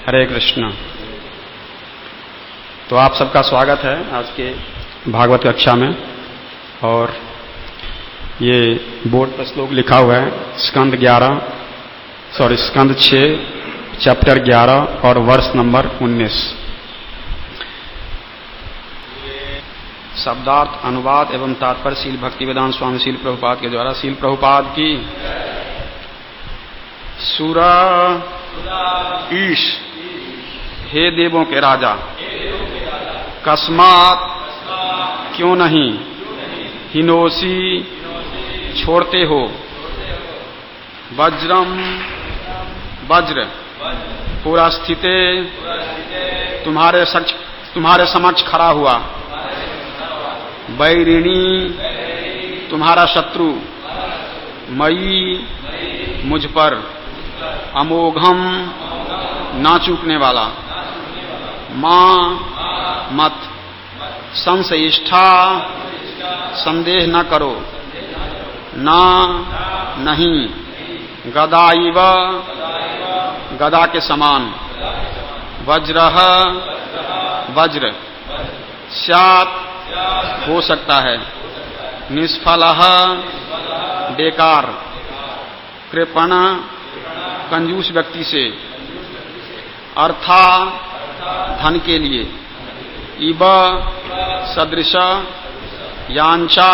हरे कृष्ण। तो आप सबका स्वागत है आज के भागवत कक्षा में। और ये बोर्ड पर श्लोक लिखा हुआ है स्कंद 6 चैप्टर 11 और वर्ष नंबर 19। शब्दार्थ अनुवाद एवं तात्पर्यशील भक्तिवेदांत स्वामी शील प्रभुपाद के द्वारा शील प्रभुपाद की सुरा ईश। हे देवों के राजा, कस्मात क्यों नहीं हिनोसी छोड़ते हो वज्रम वज्र पूरा स्थिते तुम्हारे समक्ष खड़ा हुआ, बैरिणी तुम्हारा शत्रु, मई मुझ पर, अमोघम ना चूकने वाला, मां मत, संशयिष्ठा संदेह न करो, ना नहीं, गदाइव गदा के समान, वज्रह वज्र, स्यात् हो सकता है, निष्फलः बेकार, कृपण कंजूस व्यक्ति से, अर्था धन के लिए, इब सदृश यांचा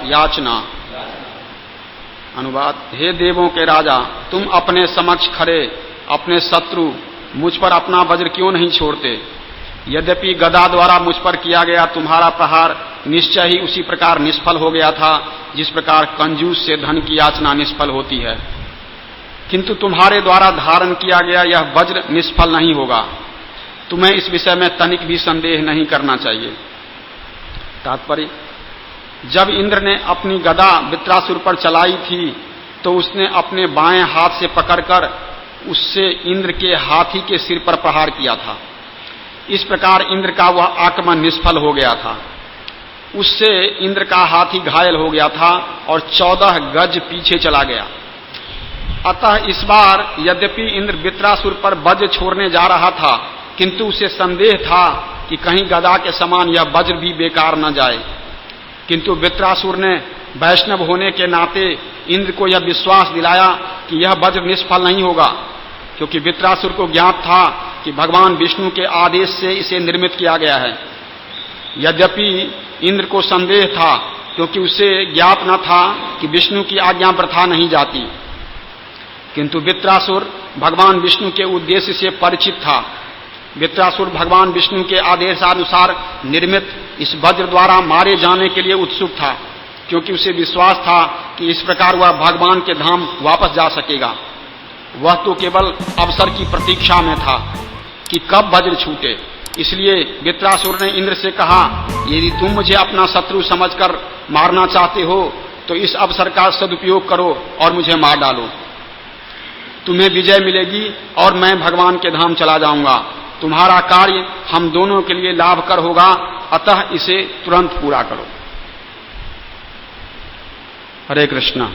याचना। अनुवाद। हे देवों के राजा, तुम अपने समक्ष खड़े अपने शत्रु मुझ पर अपना वज्र क्यों नहीं छोड़ते? यद्यपि गदा द्वारा मुझ पर किया गया तुम्हारा प्रहार निश्चय ही उसी प्रकार निष्फल हो गया था जिस प्रकार कंजूस से धन की याचना निष्फल होती है, किंतु तुम्हारे द्वारा धारण किया गया यह वज्र निष्फल नहीं होगा। तुम्हें इस विषय में तनिक भी संदेह नहीं करना चाहिए। तात्पर्य। जब इंद्र ने अपनी गदा वृत्रासुर पर चलाई थी तो उसने अपने बाएं हाथ से पकड़कर उससे इंद्र के हाथी के सिर पर प्रहार किया था। इस प्रकार इंद्र का वह आक्रमण निष्फल हो गया था। उससे इंद्र का हाथी घायल हो गया था और 14 गज पीछे चला गया। अतः इस बार यद्यपि इंद्र वृत्रासुर पर वज्र छोड़ने जा रहा था, किंतु उसे संदेह था कि कहीं गदा के समान यह वज्र भी बेकार न जाए। किंतु वृत्रासुर ने वैष्णव होने के नाते इंद्र को यह विश्वास दिलाया कि यह वज्र निष्फल नहीं होगा, क्योंकि वृत्रासुर को ज्ञात था कि भगवान विष्णु के आदेश से इसे निर्मित किया गया है। यद्यपि इंद्र को संदेह था, क्योंकि उसे ज्ञात न था कि विष्णु की आज्ञा वृथा नहीं जाती, किंतु वृत्रासुर भगवान विष्णु के उद्देश्य से परिचित था। वृत्रासुर भगवान विष्णु के आदेशानुसार निर्मित इस वज्र द्वारा मारे जाने के लिए उत्सुक था, क्योंकि उसे विश्वास था कि इस प्रकार वह भगवान के धाम वापस जा सकेगा। वह तो केवल अवसर की प्रतीक्षा में था कि कब वज्र छूटे। इसलिए वृत्रासुर ने इंद्र से कहा, यदि तुम मुझे अपना शत्रु समझकर मारना चाहते हो तो इस अवसर का सदुपयोग करो और मुझे मार डालो। तुम्हें विजय मिलेगी और मैं भगवान के धाम चला जाऊंगा। तुम्हारा कार्य हम दोनों के लिए लाभकर होगा, अतः इसे तुरंत पूरा करो। हरे कृष्ण।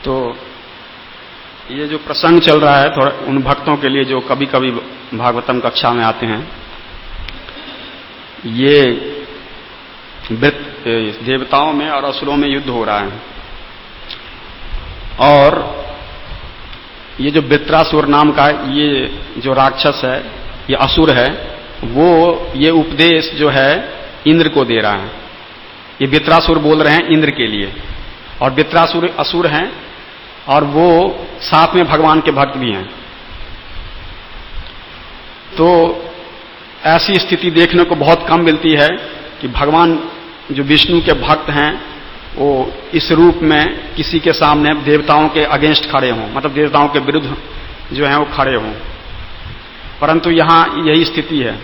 तो ये जो प्रसंग चल रहा है थोड़ा उन भक्तों के लिए जो कभी कभी भागवतम कक्षा में आते हैं, ये देवताओं में और असुरों में युद्ध हो रहा है। और ये जो वृत्रासुर नाम का ये जो राक्षस है, ये असुर है, वो ये उपदेश जो है इंद्र को दे रहा है। ये वृत्रासुर बोल रहे हैं इंद्र के लिए, और वृत्रासुर असुर हैं और वो साथ में भगवान के भक्त भी हैं। तो ऐसी स्थिति देखने को बहुत कम मिलती है कि भगवान जो विष्णु के भक्त हैं वो इस रूप में किसी के सामने देवताओं के अगेंस्ट खड़े हों, मतलब देवताओं के विरुद्ध जो है वो खड़े हों। परंतु यहां यही स्थिति है।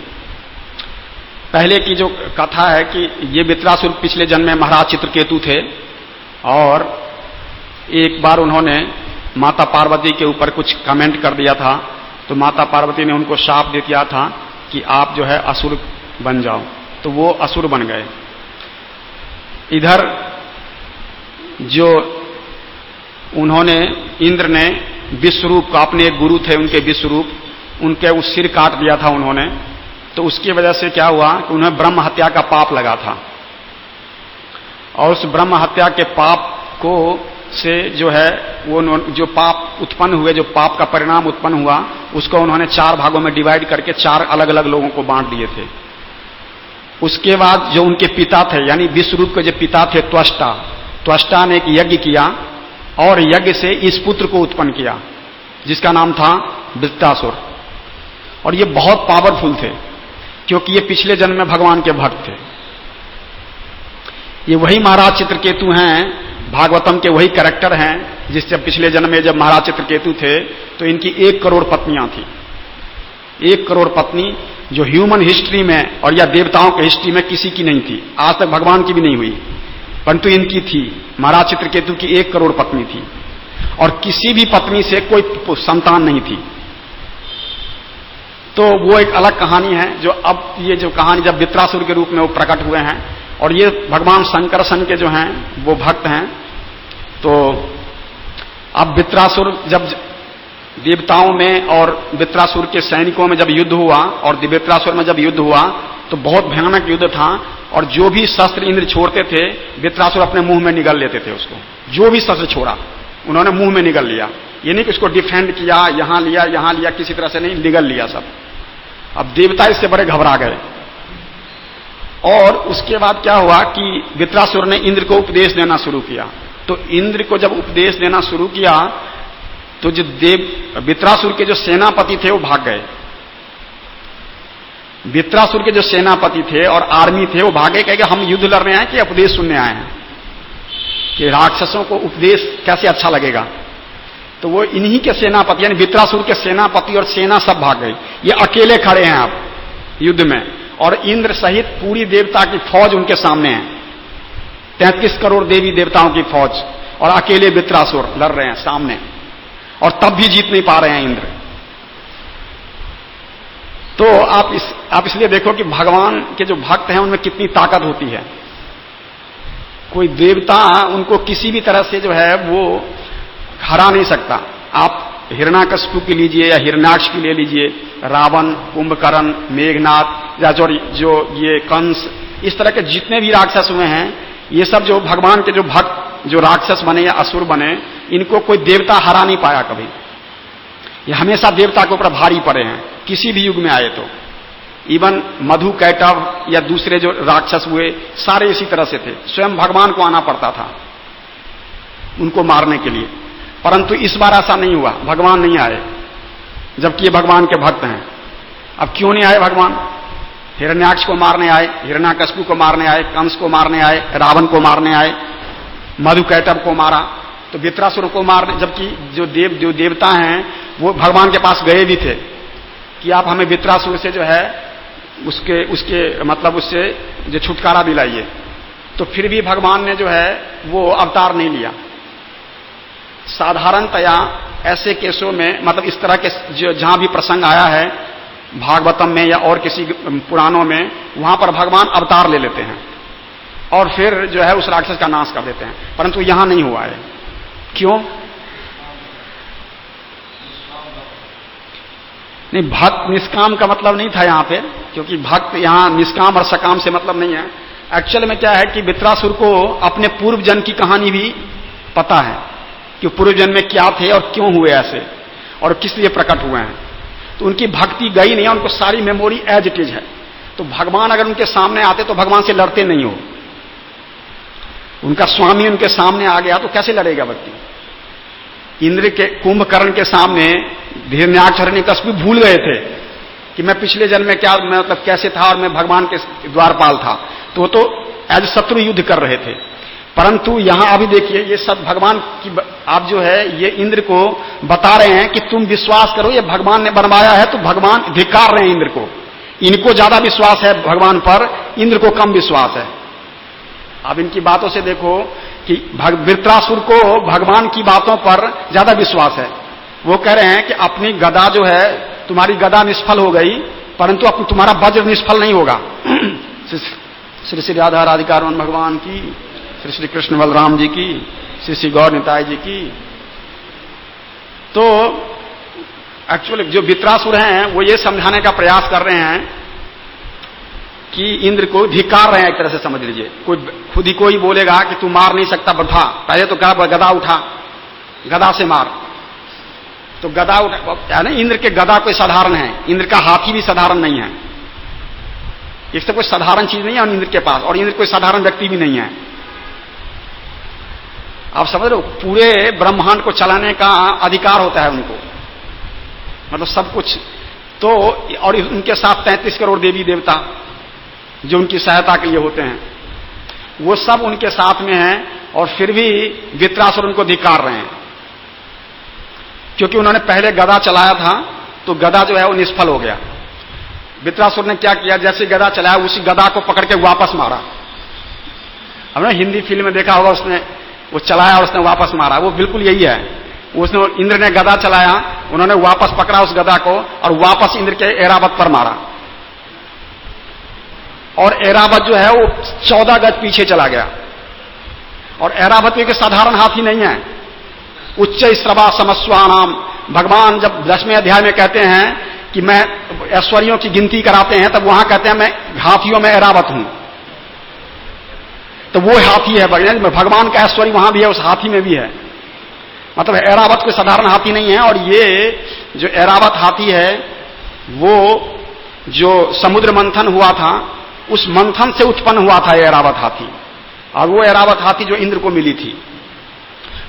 पहले की जो कथा है कि ये वृत्रासुर पिछले जन्म में महाराज चित्रकेतु थे, और एक बार उन्होंने माता पार्वती के ऊपर कुछ कमेंट कर दिया था, तो माता पार्वती ने उनको शाप दे दिया था कि आप जो है असुर बन जाओ, तो वो असुर बन गए। इधर जो उन्होंने इंद्र ने विश्वरूप का, अपने एक गुरु थे उनके विश्वरूप, उनके उस सिर काट दिया था उन्होंने। तो उसकी वजह से क्या हुआ कि उन्हें ब्रह्म हत्या का पाप लगा था, और उस ब्रह्म हत्या के पाप को से जो है वो जो पाप उत्पन्न हुए, जो पाप का परिणाम उत्पन्न हुआ, उसको उन्होंने 4 भागों में डिवाइड करके 4 अलग अलग लोगों को बांट दिए थे। उसके बाद जो उनके पिता थे, यानी विश्वरूप के जो पिता थे त्वष्टा, त्वष्टा ने एक यज्ञ किया और यज्ञ से इस पुत्र को उत्पन्न किया जिसका नाम था वृत्रासुर। और ये बहुत पावरफुल थे क्योंकि ये पिछले जन्म में भगवान के भक्त थे। ये वही महाराज चित्रकेतु हैं, भागवतम के वही कैरेक्टर हैं जिससे पिछले जन्म में जब महाराज चित्रकेतु थे तो इनकी 1 करोड़ पत्नियां थी। 1 करोड़ पत्नी जो ह्यूमन हिस्ट्री में और या देवताओं की हिस्ट्री में किसी की नहीं थी, आज तक भगवान की भी नहीं हुई, परंतु इनकी थी। महाराज चित्रकेतु की 1 करोड़ पत्नी थी और किसी भी पत्नी से कोई संतान नहीं थी। तो वो एक अलग कहानी है। जो अब ये जो कहानी जब वृत्रासुर के रूप में वो प्रकट हुए हैं, और ये भगवान शंकरसन के जो हैं वो भक्त हैं। तो अब वृत्रासुर जब देवताओं में और वृत्रासुर के सैनिकों में जब युद्ध हुआ और वृत्रासुर में जब युद्ध हुआ तो बहुत भयानक युद्ध था, और जो भी शस्त्र इंद्र छोड़ते थे वृत्रासुर अपने मुंह में निगल लेते थे उसको। जो भी शस्त्र छोड़ा उन्होंने मुंह में निगल लिया। ये नहीं कि उसको डिफेंड किया, यहां लिया, किसी तरह से नहीं, निगल लिया सब। अब देवता इससे बड़े घबरा गए। और उसके बाद क्या हुआ कि वृत्रासुर ने इंद्र को उपदेश देना शुरू किया। तो इंद्र को जब उपदेश देना शुरू किया तो जो वृत्रासुर के जो सेनापति थे वो भाग गए। वृत्रासुर के जो सेनापति थे और आर्मी थे वो भागे, कहे हम युद्ध लड़ने आए कि उपदेश सुनने आए हैं, कि राक्षसों को उपदेश कैसे अच्छा लगेगा। तो वो इन्हीं के सेनापति यानी वृत्रासुर के सेनापति और सेना सब भाग गई। ये अकेले खड़े हैं अब युद्ध में, और इंद्र सहित पूरी देवता की फौज उनके सामने है। 33 करोड़ देवी देवताओं की फौज, और अकेले वृत्रासुर लड़ रहे हैं सामने, और तब भी जीत नहीं पा रहे हैं इंद्र। तो आप इसलिए देखो कि भगवान के जो भक्त हैं उनमें कितनी ताकत होती है। कोई देवता उनको किसी भी तरह से जो है वो हरा नहीं सकता। आप हिरण्याकश्यप की लीजिए या हिरण्याक्ष की ले लीजिए, रावण, कुंभकर्ण, मेघनाथ या जो ये कंस, इस तरह के जितने भी राक्षस हुए हैं, ये सब जो भगवान के जो भक्त जो राक्षस बने या असुर बने, इनको कोई देवता हरा नहीं पाया कभी। ये हमेशा देवता के ऊपर भारी पड़े हैं, किसी भी युग में आए तो। इवन मधु, कैटव या दूसरे जो राक्षस हुए सारे इसी तरह से थे। स्वयं भगवान को आना पड़ता था उनको मारने के लिए, परंतु इस बार ऐसा नहीं हुआ, भगवान नहीं आए, जबकि ये भगवान के भक्त हैं। अब क्यों नहीं आए भगवान? हिरण्याक्ष को मारने आए, हिरण्याकश्यप को मारने आए, कंस को मारने आए, रावण को मारने आए, मधु कैटव को मारा, तो वृत्रासुर को मारने, जबकि जो देवता हैं वो भगवान के पास गए भी थे कि आप हमें वृत्रासुर से जो है उसके मतलब उससे जो छुटकारा दिलाइए। तो फिर भी भगवान ने जो है वो अवतार नहीं लिया। साधारणतया ऐसे केसों में, मतलब इस तरह के जहां भी प्रसंग आया है भागवतम में या और किसी पुराणों में, वहां पर भगवान अवतार ले लेते हैं और फिर जो है उस राक्षस का नाश कर देते हैं, परंतु यहां नहीं हुआ है। क्यों? नहीं, भक्त निष्काम का मतलब नहीं था यहां पे, क्योंकि भक्त यहां निष्काम और सकाम से मतलब नहीं है। एक्चुअल में क्या है कि वृत्रासुर को अपने पूर्व जन्म की कहानी भी पता है कि पूर्व जन्म में क्या थे और क्यों हुए ऐसे और किस लिए प्रकट हुए हैं। तो उनकी भक्ति गई नहीं है, उनको सारी मेमोरी एज इट इज है। तो भगवान अगर उनके सामने आते तो भगवान से लड़ते नहीं हो। उनका स्वामी उनके सामने आ गया तो कैसे लड़ेगा व्यक्ति? इंद्र के कुंभकर्ण के सामने हिरण्याक्ष और हिरण्यकश्यप भूल गए थे कि मैं पिछले जन्म में क्या, मैं मतलब कैसे था और मैं भगवान के द्वारपाल था, तो वो तो एज शत्रु युद्ध कर रहे थे। परंतु यहां अभी देखिए ये सब भगवान की, आप जो है ये इंद्र को बता रहे हैं कि तुम विश्वास करो, ये भगवान ने बनवाया है। तो भगवान धिक्कार रहे हैं इंद्र को। इनको ज्यादा विश्वास है भगवान पर, इंद्र को कम विश्वास है। अब इनकी बातों से देखो कि वृत्रासुर को भगवान की बातों पर ज्यादा विश्वास है। वो कह रहे हैं कि अपनी गदा जो है, तुम्हारी गदा निष्फल हो गई, परंतु अब तुम्हारा वज्र निष्फल नहीं होगा। श्री श्री राधा राधिका रमन भगवान की, श्री श्री कृष्ण बलराम जी की, श्री श्री गौर निताय जी की। तो एक्चुअली जो वित्रासुर हैं वो ये समझाने का प्रयास कर रहे हैं कि इंद्र को धिक्कार रहे हैं, एक तरह से समझ लीजिए। कोई खुद ही कोई बोलेगा कि तू मार नहीं सकता, बढ़ा पहले तो कहा गदा उठा, गदा से मार, तो गदा उठा ना। इंद्र के गदा कोई साधारण है, इंद्र का हाथी भी साधारण नहीं है, इससे कोई साधारण चीज नहीं है इंद्र के पास, और इंद्र कोई साधारण व्यक्ति भी नहीं है। आप समझ रहे हो, पूरे ब्रह्मांड को चलाने का अधिकार होता है उनको, मतलब सब कुछ। तो और उनके साथ 33 करोड़ देवी देवता जो उनकी सहायता के लिए होते हैं, वो सब उनके साथ में हैं, और फिर भी वित्रासुर उनको धिक्कार रहे हैं, क्योंकि उन्होंने पहले गदा चलाया था तो गदा जो है वो निष्फल हो गया। वित्रासुर ने क्या किया, जैसे गदा चलाया उसी गदा को पकड़ के वापस मारा। हमने हिंदी फिल्म में देखा होगा, उसने वो चलाया और उसने वापस मारा, वो बिल्कुल यही है। उसने इंद्र ने गदा चलाया, उन्होंने वापस पकड़ा उस गदा को और वापस इंद्र के ऐरावत पर मारा, और ऐरावत जो है वो 14 गज पीछे चला गया। और ऐरावत भी साधारण हाथी नहीं है, उच्च श्रवा समस्वानाम। भगवान जब 10वें अध्याय में कहते हैं कि मैं ऐश्वर्यों की गिनती कराते हैं, तब वहां कहते हैं मैं हाथियों में ऐरावत हूं, तो वो हाथी है भगवान का ऐश्वर्य वहां भी है, उस हाथी में भी है। मतलब ऐरावत कोई साधारण हाथी नहीं है। और ये जो ऐरावत हाथी है वो जो समुद्र मंथन हुआ था उस मंथन से उत्पन्न हुआ था ऐरावत हाथी, और वो ऐरावत हाथी जो इंद्र को मिली थी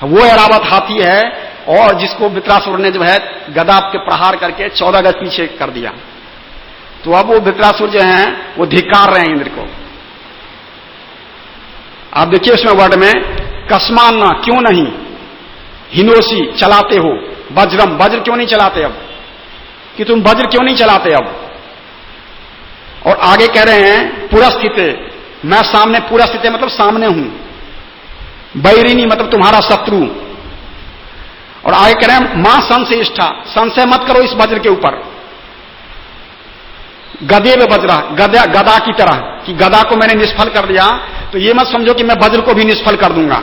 वो ऐरावत हाथी है, और जिसको वित्रासुर ने जो है गदा के प्रहार करके 14 गज पीछे कर दिया। तो अब वो वित्रासुर जो है वो धिक्कार रहे हैं इंद्र को। आप देखिए उसमें वर्ड में कस्मान्ना, क्यों नहीं, हिनोसी चलाते हो, वज्रम, वज्र क्यों नहीं चलाते अब, कि तुम वज्र क्यों नहीं चलाते अब। और आगे कह रहे हैं पुरस्थिते, मैं सामने, पुरस्थिते मतलब सामने हूं, बैरिनी मतलब तुम्हारा शत्रु। और आगे कह रहे हैं मां संशयिष्ठा, संशय मत करो इस वज्र के ऊपर। गदे में वज्रा, गदा की तरह, कि गदा को मैंने निष्फल कर दिया, तो ये मत समझो कि मैं वज्र को भी निष्फल कर दूंगा।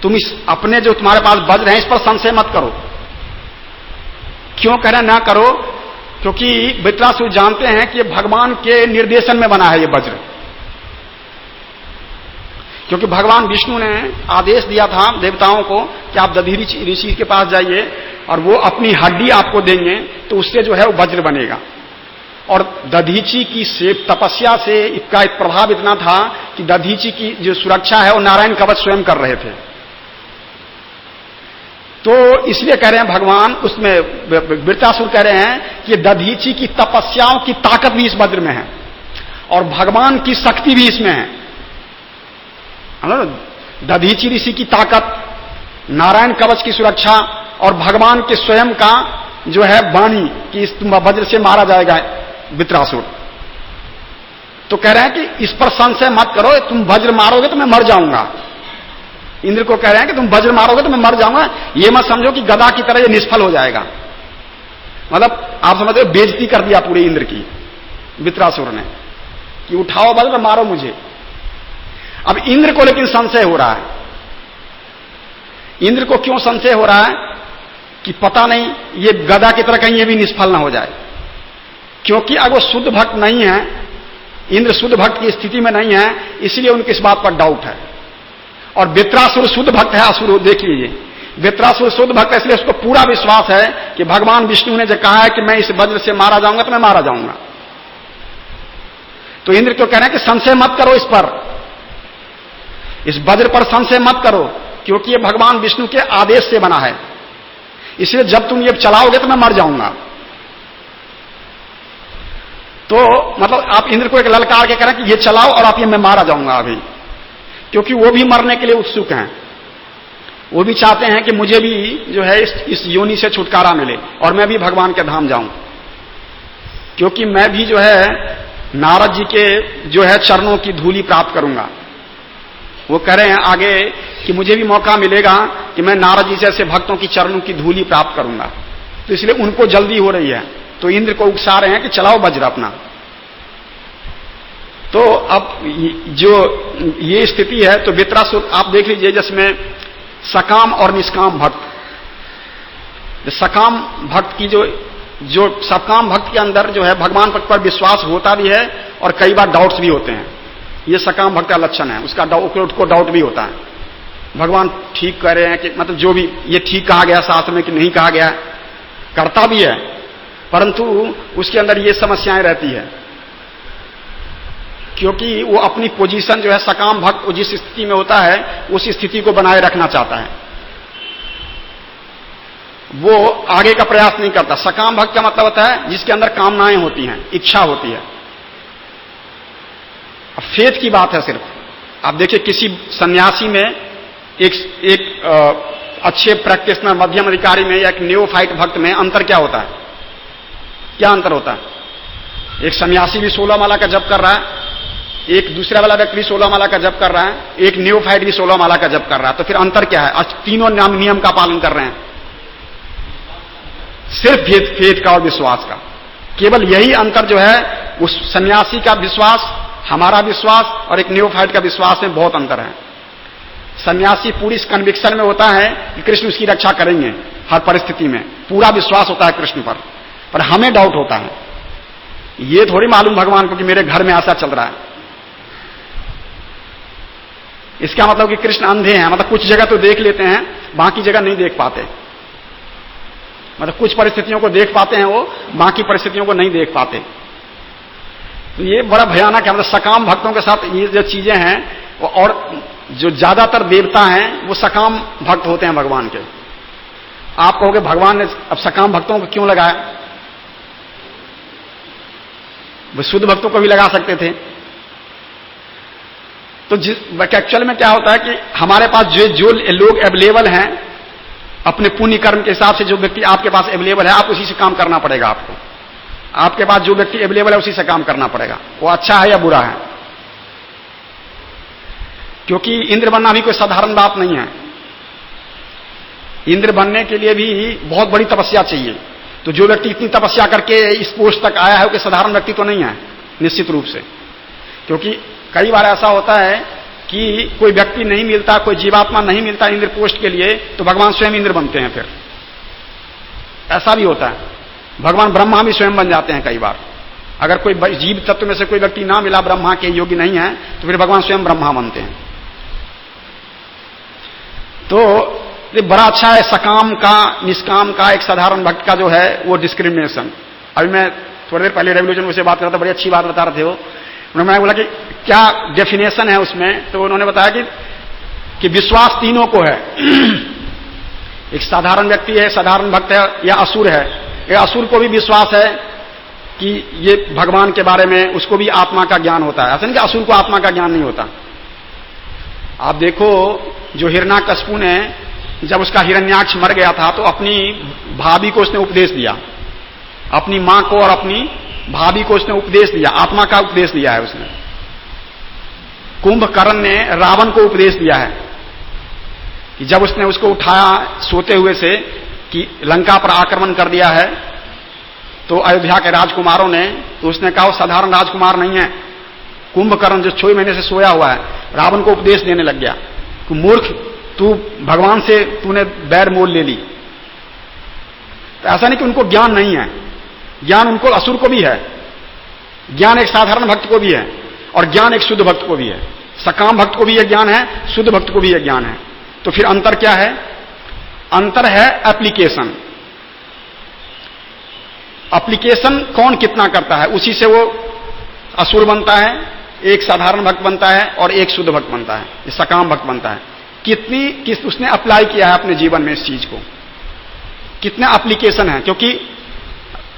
तुम इस अपने जो तुम्हारे पास वज्र है इस पर संशय मत करो। क्यों कह रहे ना करो, क्योंकि वित्रासुर जानते हैं कि भगवान के निर्देशन में बना है ये वज्र। क्योंकि भगवान विष्णु ने आदेश दिया था देवताओं को कि आप दधीचि ऋषि के पास जाइए और वो अपनी हड्डी आपको देंगे, तो उससे जो है वो वज्र बनेगा। और दधीचि की से तपस्या से इसका एक प्रभाव इतना था कि दधीचि की जो सुरक्षा है वो नारायण कवच स्वयं कर रहे थे। तो इसलिए कह रहे हैं भगवान, उसमें वृत्रासुर कह रहे हैं कि दधीचि की तपस्याओं की ताकत भी इस वज्र में है, और भगवान की शक्ति भी इसमें है। दधीचि ऋषि की ताकत, नारायण कवच की सुरक्षा, और भगवान के स्वयं का जो है वाणी कि इस वज्र से मारा जाएगा वित्रासुर। तो कह रहे हैं कि इस पर संशय मत करो, तुम वज्र मारोगे तो मैं मर जाऊंगा। इंद्र को कह रहे हैं कि तुम वज्र मारोगे तो मैं मर जाऊंगा, ये मत समझो कि गदा की तरह ये निष्फल हो जाएगा। मतलब आप समझते हो बेइज्जती कर दिया पूरे इंद्र की वित्रासुर ने, कि उठाओ वज्र मारो मुझे। अब इंद्र को लेकिन संशय हो रहा है। इंद्र को क्यों संशय हो रहा है कि पता नहीं ये गदा की तरह कहीं ये भी निष्फल ना हो जाए, क्योंकि अगर वो शुद्ध भक्त नहीं है, इंद्र शुद्ध भक्त की स्थिति में नहीं है, इसलिए उनकी इस बात पर डाउट है। और वित्रासुर शुद्ध भक्त है, असुर, देख लीजिए वित्रासुर शुद्ध भक्त है, इसलिए उसको पूरा विश्वास है कि भगवान विष्णु ने जो कहा है कि मैं इस वज्र से मारा जाऊंगा तो मैं मारा जाऊंगा। तो इंद्र क्यों कह रहे हैं कि संशय मत करो इस पर, इस वज्र पर संशय मत करो, क्योंकि ये भगवान विष्णु के आदेश से बना है, इसलिए जब तुम ये चलाओगे तो मैं मर जाऊंगा। तो मतलब आप इंद्र को एक ललकार के करें कि ये चलाओ और आप ये मैं मारा जाऊंगा अभी, क्योंकि वो भी मरने के लिए उत्सुक हैं। वो भी चाहते हैं कि मुझे भी जो है इस योनि से छुटकारा मिले और मैं भी भगवान के धाम जाऊं, क्योंकि मैं भी जो है नारद जी के जो है चरणों की धूली प्राप्त करूंगा। वो कह रहे हैं आगे कि मुझे भी मौका मिलेगा कि मैं नारद जी जैसे भक्तों की चरणों की धूली प्राप्त करूंगा, तो इसलिए उनको जल्दी हो रही है। तो इंद्र को उकसा रहे हैं कि चलाओ वज्र अपना। तो अब जो ये स्थिति है, तो वित्रासुर आप देख लीजिए जिसमें सकाम और निष्काम भक्त, सकाम भक्त की जो सकाम भक्त के अंदर जो है भगवान पर विश्वास होता भी है और कई बार डाउट्स भी होते हैं। ये सकाम भक्त का लक्षण है, उसको डाउट भी होता है, भगवान ठीक कह रहे हैं कि मतलब जो भी ये ठीक कहा गया शास्त्र में कि नहीं कहा गया, करता भी है, परंतु उसके अंदर ये समस्याएं रहती है क्योंकि वो अपनी पोजीशन जो है सकाम भक्त जिस स्थिति में होता है उस स्थिति को बनाए रखना चाहता है, वो आगे का प्रयास नहीं करता। सकाम भक्त का मतलब होता है जिसके अंदर कामनाएं होती हैं, इच्छा होती है। अब फेथ की बात है सिर्फ। आप देखिए किसी सन्यासी में एक अच्छे प्रैक्टिशनर मध्यम अधिकारी में या एक न्योफाइट भक्त में अंतर क्या होता है? क्या अंतर होता है? एक सन्यासी भी 16 माला का जप कर रहा है, एक दूसरा वाला व्यक्ति भी 16 माला का जप कर रहा है, एक न्योफाइट भी 16 माला का जप कर रहा है, तो फिर अंतर क्या है? तीनों नियम का पालन कर रहे हैं, सिर्फ फेथ का और विश्वास का। केवल यही अंतर जो है, उस सन्यासी का विश्वास, हमारा विश्वास और एक न्योफाइट का विश्वास में बहुत अंतर है। सन्यासी पूरी इस कन्विक्शन में होता है कि कृष्ण उसकी रक्षा करेंगे हर परिस्थिति में, पूरा विश्वास होता है कृष्ण पर हमें डाउट होता है। ये थोड़ी मालूम भगवान को कि मेरे घर में ऐसा चल रहा है। इसका मतलब कि कृष्ण अंधे हैं, मतलब कुछ जगह तो देख लेते हैं, बाकी जगह नहीं देख पाते। मतलब कुछ परिस्थितियों को देख पाते हैं वो, बाकी परिस्थितियों को नहीं देख पाते। तो ये बड़ा भयानक है। मतलब सकाम भक्तों के साथ ये जो चीजें हैं, और जो ज्यादातर देवता हैं वो सकाम भक्त होते हैं भगवान के। आप कहोगे भगवान ने अब सकाम भक्तों को क्यों लगाया? वो शुद्ध भक्तों को भी लगा सकते थे। तो एक्चुअल में क्या होता है कि हमारे पास जो लोग अवेलेबल हैं, अपने पुण्य कर्म के हिसाब से जो व्यक्ति आपके पास अवेलेबल है, आप उसी से काम करना पड़ेगा आपको। आपके पास जो व्यक्ति अवेलेबल है उसी से काम करना पड़ेगा, वो अच्छा है या बुरा है। क्योंकि इंद्र बनना भी कोई साधारण बात नहीं है। इंद्र बनने के लिए भी बहुत बड़ी तपस्या चाहिए। तो जो व्यक्ति इतनी तपस्या करके इस पोस्ट तक आया है वो कोई साधारण व्यक्ति तो नहीं है निश्चित रूप से। क्योंकि कई बार ऐसा होता है कि कोई व्यक्ति नहीं मिलता, कोई जीवात्मा नहीं मिलता इंद्र पोस्ट के लिए, तो भगवान स्वयं इंद्र बनते हैं। फिर ऐसा भी होता है, भगवान ब्रह्मा भी स्वयं बन जाते हैं कई बार। अगर कोई जीव तत्व में से कोई व्यक्ति ना मिला, ब्रह्मा के योग्य नहीं है, तो फिर भगवान स्वयं ब्रह्मा बनते हैं। तो ये बड़ा अच्छा है सकाम का, निष्काम का, एक साधारण भक्त का जो है वो डिस्क्रिमिनेशन। अभी मैं थोड़ी देर पहले रेवोल्यूशन से बात कर रहा था, बड़ी अच्छी बात बता रहे थे वो। उन्होंने बोला कि क्या डेफिनेशन है उसमें, तो उन्होंने बताया कि विश्वास तीनों को है। एक साधारण व्यक्ति है, साधारण भक्त है, या असुर है। एक असुर को भी विश्वास है कि ये भगवान के बारे में, उसको भी आत्मा का ज्ञान होता है। ऐसा नहीं कि असुर को आत्मा का ज्ञान नहीं होता। आप देखो जो हिरण्याकश्यपु ने, जब उसका हिरण्याक्ष मर गया था तो अपनी भाभी को उसने उपदेश दिया, अपनी मां को और अपनी भाभी को उसने उपदेश दिया, आत्मा का उपदेश दिया है उसने। कुंभकर्ण ने रावण को उपदेश दिया है कि जब उसने उसको उठाया सोते हुए से कि लंका पर आक्रमण कर दिया है, तो अयोध्या के राजकुमारों ने, तो उसने कहा वो साधारण राजकुमार नहीं है। कुंभकर्ण जो 6 महीने से सोया हुआ है, रावण को उपदेश देने लग गया कि मूर्ख, तू भगवान से तूने बैर मोल ले ली। तो ऐसा नहीं कि उनको ज्ञान नहीं है, ज्ञान उनको, असुर को भी है ज्ञान, एक साधारण भक्त को भी है, और ज्ञान एक शुद्ध भक्त को भी है। सकाम भक्त को भी यह ज्ञान है, शुद्ध भक्त को भी यह ज्ञान है। तो फिर अंतर क्या है? अंतर है एप्लीकेशन। एप्लीकेशन कौन कितना करता है, उसी से वो असुर बनता है, एक साधारण भक्त बनता है, और एक शुद्ध भक्त बनता है, ये सकाम भक्त बनता है। किस उसने अप्लाई किया है अपने जीवन में इस चीज को, कितना एप्लीकेशन है। क्योंकि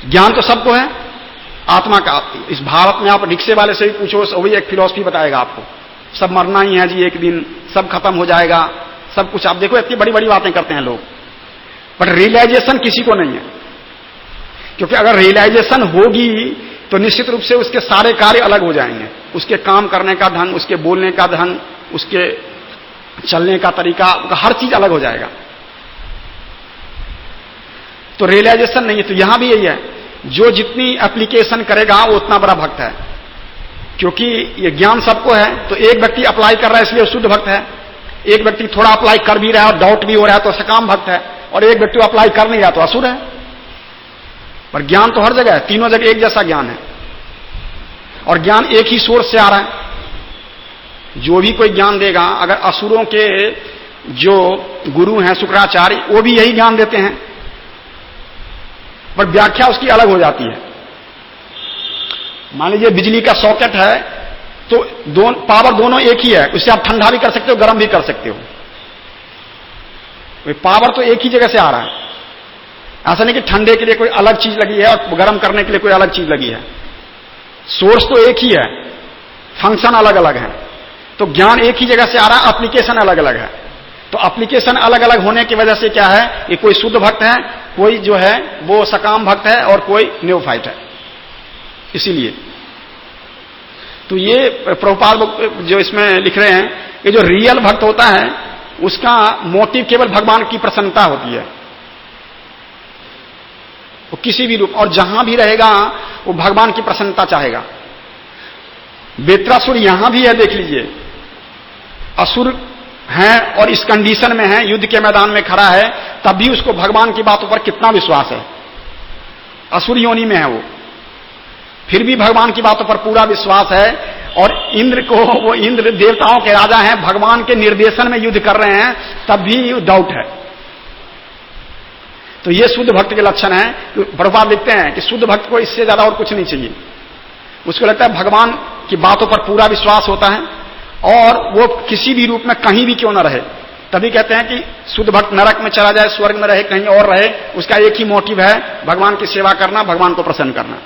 ज्ञान तो सबको है, आत्मा का। इस भारत में आप रिक्शे वाले से भी पूछो, वो भी एक फिलॉसफी बताएगा आपको, सब मरना ही है जी, एक दिन सब खत्म हो जाएगा, सब कुछ। आप देखो इतनी बड़ी बड़ी बातें करते हैं लोग, पर रियलाइजेशन किसी को नहीं है। क्योंकि अगर रियलाइजेशन होगी तो निश्चित रूप से उसके सारे कार्य अलग हो जाएंगे, उसके काम करने का ढंग, उसके बोलने का ढंग, उसके चलने का तरीका, हर चीज अलग हो जाएगा। तो रियलाइजेशन नहीं है। तो यहां भी यही है, जो जितनी एप्लीकेशन करेगा वो उतना बड़ा भक्त है। क्योंकि ये ज्ञान सबको है, तो एक व्यक्ति अप्लाई कर रहा है इसलिए शुद्ध भक्त है, एक व्यक्ति थोड़ा अप्लाई कर भी रहा है और डाउट भी हो रहा है तो सकाम भक्त है, और एक व्यक्ति अप्लाई कर नहीं रहा तो असुर है। पर ज्ञान तो हर जगह है, तीनों जगह एक जैसा ज्ञान है, और ज्ञान एक ही सोर्स से आ रहा है। जो भी कोई ज्ञान देगा, अगर असुरों के जो गुरु हैं शुक्राचार्य, वो भी यही ज्ञान देते हैं, पर व्याख्या उसकी अलग हो जाती है। मान लीजिए बिजली का सॉकेट है, तो पावर दोनों एक ही है, उससे आप ठंडा भी कर सकते हो, गर्म भी कर सकते हो। पावर तो एक ही जगह से आ रहा है। ऐसा नहीं कि ठंडे के लिए कोई अलग चीज लगी है और गर्म करने के लिए कोई अलग चीज लगी है। सोर्स तो एक ही है, फंक्शन अलग अलग है। तो ज्ञान एक ही जगह से आ रहा है, एप्लीकेशन अलग अलग है। तो एप्लीकेशन अलग अलग होने की वजह से क्या है, ये कोई शुद्ध भक्त है, कोई जो है वो सकाम भक्त है, और कोई न्योफाइट है। इसीलिए तो ये प्रभुपाद जो इसमें लिख रहे हैं कि जो रियल भक्त होता है उसका मोटिव केवल भगवान की प्रसन्नता होती है। वो किसी भी रूप और जहां भी रहेगा वो भगवान की प्रसन्नता चाहेगा। बेत्रासुर यहां भी है, देख लीजिए, असुर है और इस कंडीशन में है, युद्ध के मैदान में खड़ा है, तब भी उसको भगवान की बातों पर कितना विश्वास है। असुर योनि में है वो, फिर भी भगवान की बातों पर पूरा विश्वास है। और इंद्र को, वो इंद्र देवताओं के राजा हैं, भगवान के निर्देशन में युद्ध कर रहे हैं, तब भी डाउट है। तो ये शुद्ध भक्त के लक्षण है। प्रभुपाद लिखते हैं कि शुद्ध भक्त को इससे ज्यादा और कुछ नहीं चाहिए। उसको लगता है भगवान की बातों पर पूरा विश्वास होता है, और वो किसी भी रूप में कहीं भी क्यों न रहे। तभी कहते हैं कि शुद्ध भक्त नरक में चला जाए, स्वर्ग में रहे, कहीं और रहे, उसका एक ही मोटिव है, भगवान की सेवा करना, भगवान को प्रसन्न करना।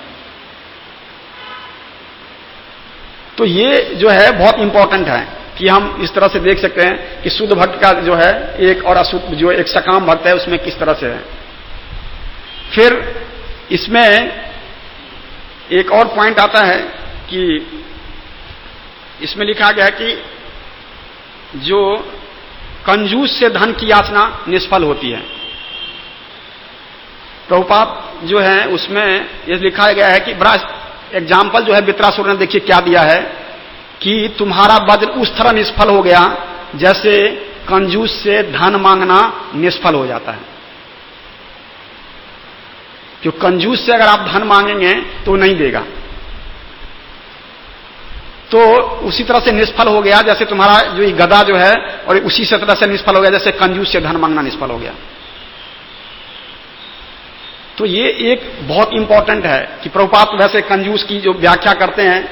तो ये जो है बहुत इंपॉर्टेंट है कि हम इस तरह से देख सकते हैं कि शुद्ध भक्त का जो है एक, और अशुद्ध जो एक सकाम भक्त है उसमें किस तरह से है। फिर इसमें एक और पॉइंट आता है कि इसमें लिखा गया है कि जो कंजूस से धन की याचना निष्फल होती है। प्रभुपाद जो है उसमें यह लिखा गया है कि बड़ा एग्जाम्पल जो है वित्रासुर ने देखिए क्या दिया है कि तुम्हारा वज्र उस तरह निष्फल हो गया जैसे कंजूस से धन मांगना निष्फल हो जाता है। क्यों, कंजूस से अगर आप धन मांगेंगे तो नहीं देगा, तो उसी तरह से निष्फल हो गया जैसे तुम्हारा जो ये गदा जो है, और उसी से तरह से निष्फल हो गया जैसे कंजूस से धन मांगना निष्फल हो गया। तो ये एक बहुत इंपॉर्टेंट है कि प्रभुपाद वैसे कंजूस की जो व्याख्या करते हैं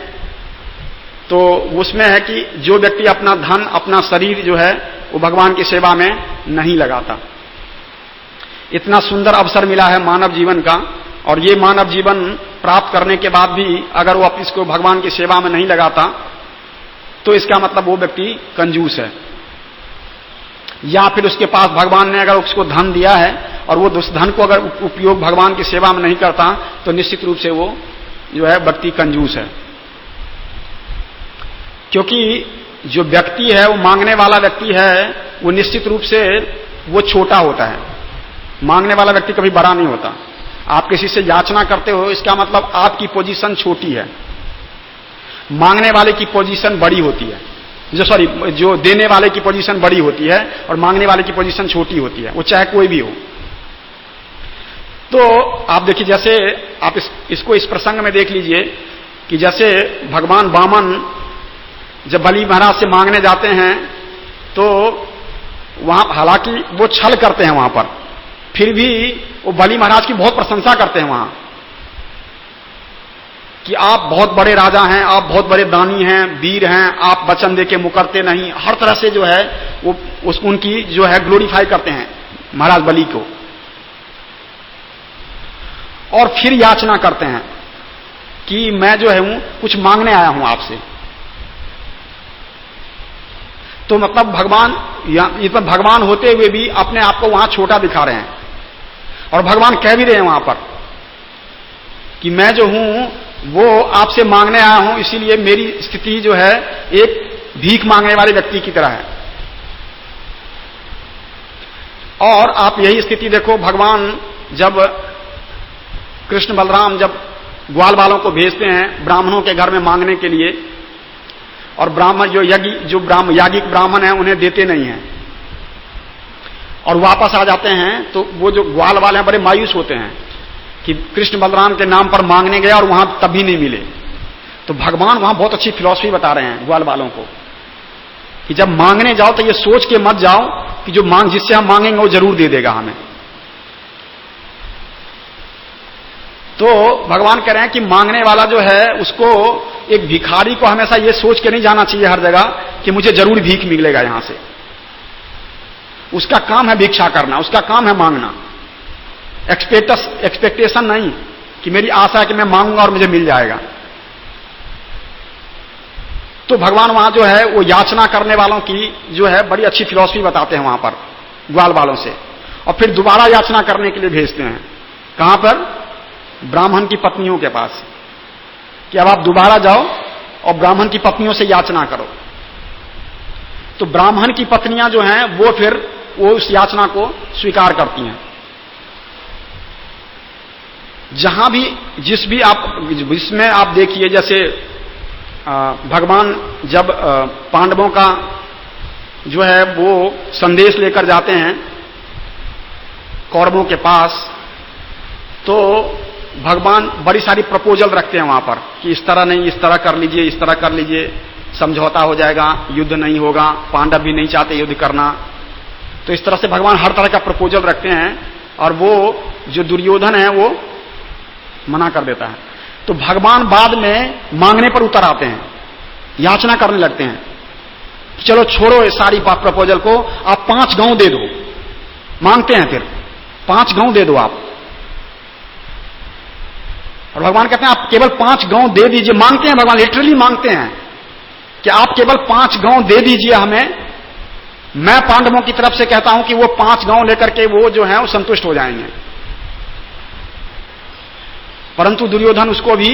तो उसमें है कि जो व्यक्ति अपना धन, अपना शरीर जो है वो भगवान की सेवा में नहीं लगाता। इतना सुंदर अवसर मिला है मानव जीवन का, और ये मानव जीवन प्राप्त करने के बाद भी अगर वो इसको भगवान की सेवा में नहीं लगाता तो इसका मतलब वो व्यक्ति कंजूस है। या फिर उसके पास भगवान ने अगर उसको धन दिया है और वो उस धन को अगर उपयोग भगवान की सेवा में नहीं करता तो निश्चित रूप से वो जो है व्यक्ति कंजूस है। क्योंकि जो व्यक्ति है, वो मांगने वाला व्यक्ति है, वो निश्चित रूप से वो छोटा होता है। मांगने वाला व्यक्ति कभी बड़ा नहीं होता। आप किसी से याचना करते हो, इसका मतलब आपकी पोजीशन छोटी है, मांगने वाले की पोजीशन बड़ी होती है। जो देने वाले की पोजीशन बड़ी होती है और मांगने वाले की पोजीशन छोटी होती है, वो चाहे कोई भी हो। तो आप देखिए, जैसे आप इसको इस प्रसंग में देख लीजिए कि जैसे भगवान वामन जब बलि महाराज से मांगने जाते हैं तो वहां, हालांकि वो छल करते हैं वहां पर, फिर भी वो बलि महाराज की बहुत प्रशंसा करते हैं वहां कि आप बहुत बड़े राजा हैं, आप बहुत बड़े दानी हैं, वीर हैं, आप वचन देके मुकरते नहीं। हर तरह से जो है वो उनकी जो है ग्लोरीफाई करते हैं महाराज बलि को, और फिर याचना करते हैं कि मैं जो है हूं कुछ मांगने आया हूं आपसे। तो मतलब भगवान होते हुए भी अपने आप को वहां छोटा दिखा रहे हैं, और भगवान कह भी रहे हैं वहां पर कि मैं जो हूं वो आपसे मांगने आया हूं, इसीलिए मेरी स्थिति जो है एक भीख मांगने वाले व्यक्ति की तरह है। और आप यही स्थिति देखो, भगवान जब कृष्ण बलराम जब ग्वाल बालों को भेजते हैं ब्राह्मणों के घर में मांगने के लिए, और ब्राह्मण जो याज्ञिक ब्राह्मण है उन्हें देते नहीं हैं, और वापस आ जाते हैं तो वो जो ग्वाल वाले हैं बड़े मायूस होते हैं कि कृष्ण बलराम के नाम पर मांगने गया और वहां तब भी नहीं मिले। तो भगवान वहां बहुत अच्छी फिलॉसफी बता रहे हैं ग्वाल वालों को कि जब मांगने जाओ तो ये सोच के मत जाओ कि जो जिससे हम मांगेंगे वो जरूर दे देगा हमें। तो भगवान कह रहे हैं कि मांगने वाला जो है उसको, एक भिखारी को हमेशा ये सोच के नहीं जाना चाहिए हर जगह कि मुझे जरूर भीख मिलेगा यहां से। उसका काम है भिक्षा करना, उसका काम है मांगना। एक्सपेक्टेशन नहीं कि मेरी आशा है कि मैं मांगूंगा और मुझे मिल जाएगा। तो भगवान वहां जो है वो याचना करने वालों की जो है बड़ी अच्छी फिलॉसफी बताते हैं वहां पर ग्वाल वालों से, और फिर दोबारा याचना करने के लिए भेजते हैं। कहां पर? ब्राह्मण की पत्नियों के पास, कि अब आप दोबारा जाओ और ब्राह्मण की पत्नियों से याचना करो। तो ब्राह्मण की पत्नियां जो हैं वो फिर वो उस याचना को स्वीकार करती हैं। जहां भी जिसमें आप देखिए, जैसे भगवान जब पांडवों का जो है वो संदेश लेकर जाते हैं कौरवों के पास, तो भगवान बड़ी सारी प्रपोजल रखते हैं वहां पर कि इस तरह नहीं, इस तरह कर लीजिए, इस तरह कर लीजिए, समझौता हो जाएगा, युद्ध नहीं होगा, पांडव भी नहीं चाहते युद्ध करना। तो इस तरह से भगवान हर तरह का प्रपोजल रखते हैं और वो जो दुर्योधन है वो मना कर देता है। तो भगवान बाद में मांगने पर उतर आते हैं, याचना करने लगते हैं कि चलो छोड़ो इस सारी प्रपोजल को, आप 5 गांव दे दो। मांगते हैं फिर 5 गांव दे दो आप। और भगवान कहते हैं आप केवल 5 गांव दे दीजिए। मांगते हैं भगवान, लिटरली मांगते हैं कि आप केवल 5 गांव दे दीजिए हमें, मैं पांडवों की तरफ से कहता हूं कि वो 5 गांव लेकर के वो जो है वो संतुष्ट हो जाएंगे। परंतु दुर्योधन उसको भी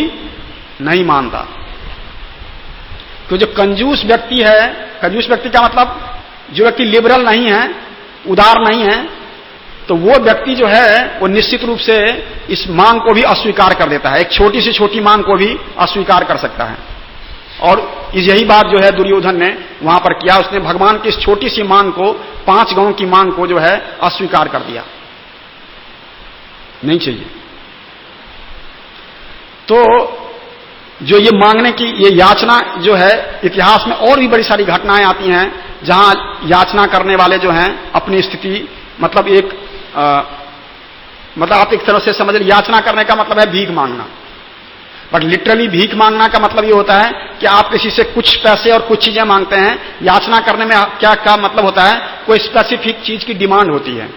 नहीं मानता। तो जो कंजूस व्यक्ति है, कंजूस व्यक्ति का मतलब जो व्यक्ति लिबरल नहीं है, उदार नहीं है, तो वो व्यक्ति जो है वो निश्चित रूप से इस मांग को भी अस्वीकार कर देता है। एक छोटी से छोटी मांग को भी अस्वीकार कर सकता है। और यही बात जो है दुर्योधन ने वहां पर किया। उसने भगवान की इस छोटी सी मांग को, 5 गांव की मांग को जो है अस्वीकार कर दिया, नहीं चाहिए। तो जो ये मांगने की ये याचना जो है, इतिहास में और भी बड़ी सारी घटनाएं आती हैं जहां याचना करने वाले जो हैं अपनी स्थिति, मतलब मतलब आप एक तरह से समझ लीजिए, याचना करने का मतलब है भीख मांगना। बट लिटरली भीख मांगना का मतलब ये होता है कि आप किसी से कुछ पैसे और कुछ चीजें मांगते हैं। याचना करने में क्या मतलब होता है, कोई स्पेसिफिक चीज की डिमांड होती है।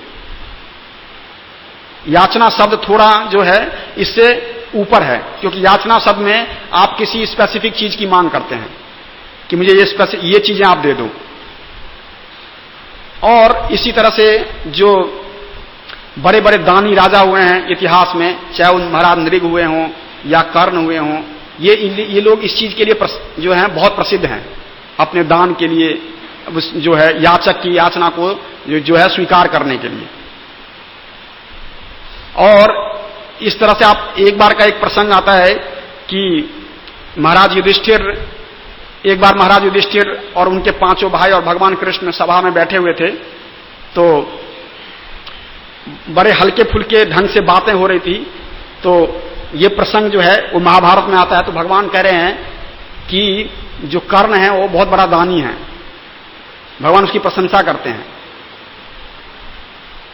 याचना शब्द थोड़ा जो है इससे ऊपर है, क्योंकि याचना शब्द में आप किसी स्पेसिफिक चीज की मांग करते हैं कि मुझे ये चीजें आप दे दो। और इसी तरह से जो बड़े बड़े दानी राजा हुए हैं इतिहास में, चाहे उन महाराज नृग हुए हों या कर्ण हुए हों, ये लोग इस चीज के लिए जो है बहुत प्रसिद्ध हैं, अपने दान के लिए जो है याचक की याचना को जो है स्वीकार करने के लिए। और इस तरह से आप एक बार का एक प्रसंग आता है कि महाराज युधिष्ठिर, एक बार महाराज युधिष्ठिर और उनके 5 भाई और भगवान कृष्ण सभा में बैठे हुए थे। तो बड़े हल्के फुल्के ढंग से बातें हो रही थी। तो ये प्रसंग जो है वो महाभारत में आता है। तो भगवान कह रहे हैं कि जो कर्ण है वो बहुत बड़ा दानी है, भगवान उसकी प्रशंसा करते हैं।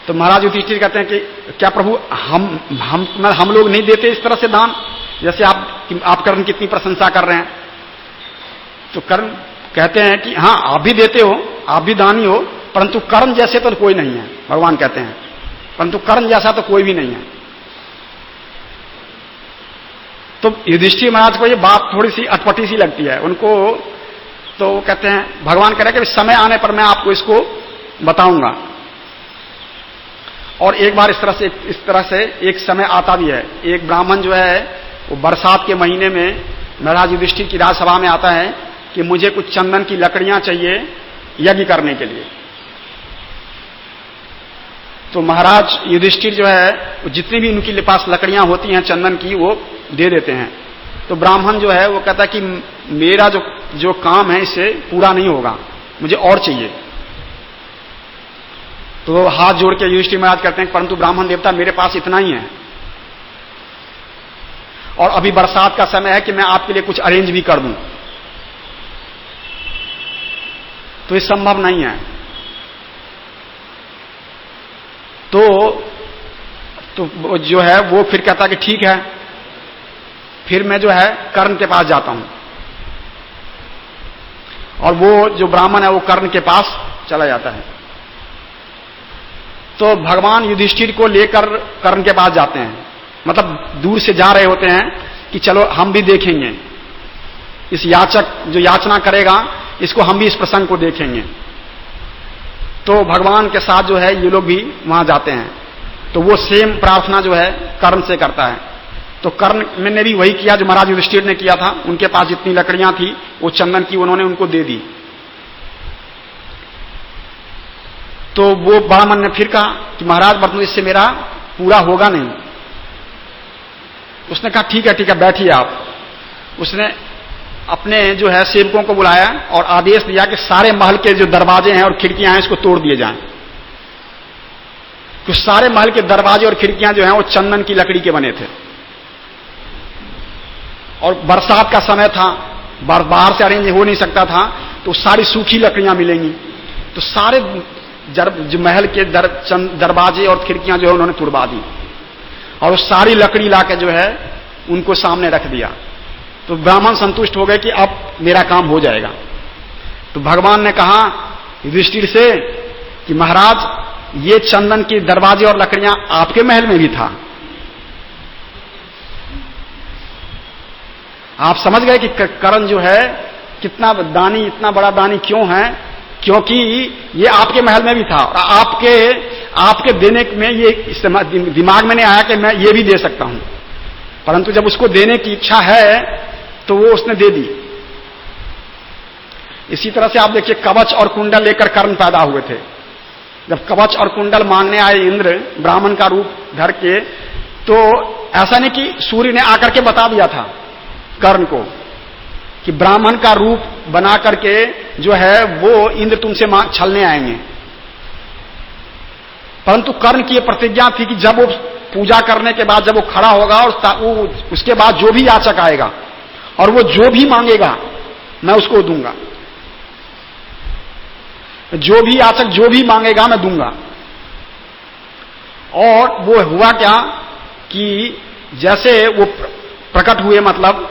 तो महाराज युधिष्ठिर कहते हैं कि क्या प्रभु हम लोग नहीं देते इस तरह से दान, जैसे आप कर्ण कितनी प्रशंसा कर रहे हैं। तो कर्ण कहते हैं कि हाँ आप भी देते हो, आप भी दानी हो, परंतु कर्ण जैसे तो कोई नहीं है। भगवान कहते हैं परंतु कर्ण जैसा तो कोई भी नहीं है। तो युधिष्ठिर महाराज को ये बात थोड़ी सी अटपटी सी लगती है उनको। तो कहते हैं, भगवान कह रहे हैं कि समय आने पर मैं आपको इसको बताऊंगा। और एक बार इस तरह से एक समय आता भी है। एक ब्राह्मण जो है वो बरसात के महीने में महाराज युधिष्ठिर की राजसभा में आता है कि मुझे कुछ चंदन की लकड़ियां चाहिए यज्ञ करने के लिए। तो महाराज युधिष्ठिर जो है जितनी भी उनके पास लकड़ियां होती हैं चंदन की वो दे देते हैं। तो ब्राह्मण जो है वो कहता है कि मेरा जो काम है इससे पूरा नहीं होगा, मुझे और चाहिए। तो हाथ जोड़ के युधिष्ठिर महाराज कहते हैं परंतु ब्राह्मण देवता मेरे पास इतना ही है, और अभी बरसात का समय है कि मैं आपके लिए कुछ अरेंज भी कर दूं, तो ये संभव नहीं है। तो जो है वो फिर कहता कि ठीक है, फिर मैं जो है कर्ण के पास जाता हूं, और वो जो ब्राह्मण है वो कर्ण के पास चला जाता है। तो भगवान युधिष्ठिर को लेकर कर्ण के पास जाते हैं, मतलब दूर से जा रहे होते हैं कि चलो हम भी देखेंगे इस याचक जो याचना करेगा, इसको हम भी इस प्रसंग को देखेंगे। तो भगवान के साथ जो है ये लोग भी वहां जाते हैं, तो वो सेम प्रार्थना जो है कर्ण से करता है। तो कर्ण ने भी वही किया जो महाराज युधिष्ठिर ने किया था। उनके पास जितनी लकड़ियां थी वो चंदन की उन्होंने उनको दे दी। तो वो ब्राह्मण ने फिर कहा कि महाराज वर्तमान इससे मेरा पूरा होगा नहीं। उसने कहा ठीक है बैठिए आप। उसने अपने जो है सेवकों को बुलाया और आदेश दिया कि सारे महल के जो दरवाजे हैं और खिड़कियां हैं इसको तोड़ दिए जाएं। तो सारे महल के दरवाजे और खिड़कियां जो हैं वो चंदन की लकड़ी के बने थे, और बरसात का समय था, बाहर से अरेंज हो नहीं सकता था, तो सारी सूखी लकड़ियां मिलेंगी। तो सारे जो महल के दरवाजे और खिड़कियां जो है उन्होंने तुड़वा दी, और वो सारी लकड़ी लाके जो है उनको सामने रख दिया। तो ब्राह्मण संतुष्ट हो गए कि अब मेरा काम हो जाएगा। तो भगवान ने कहा युधिष्ठिर से कि महाराज ये चंदन के दरवाजे और लकड़ियां आपके महल में भी था। आप समझ गए कि कर्ण जो है कितना दानी, इतना बड़ा दानी क्यों है, क्योंकि ये आपके महल में भी था और आपके देने में ये दिमाग में नहीं आया कि मैं ये भी दे सकता हूं, परंतु जब उसको देने की इच्छा है तो वो उसने दे दी। इसी तरह से आप देखिए कवच और कुंडल लेकर कर्ण पैदा हुए थे। जब कवच और कुंडल मांगने आए इंद्र ब्राह्मण का रूप धर के, तो ऐसा नहीं कि सूर्य ने आकर के बता दिया था कर्ण को कि ब्राह्मण का रूप बना करके जो है वो इंद्र तुमसे छलने आएंगे, परंतु कर्ण की यह प्रतिज्ञा थी कि जब वो पूजा करने के बाद जब वो खड़ा होगा और उसके बाद जो भी याचक आएगा और वो जो भी मांगेगा मैं उसको दूंगा, जो भी याचक जो भी मांगेगा मैं दूंगा। और वो हुआ क्या कि जैसे वो प्रकट हुए, मतलब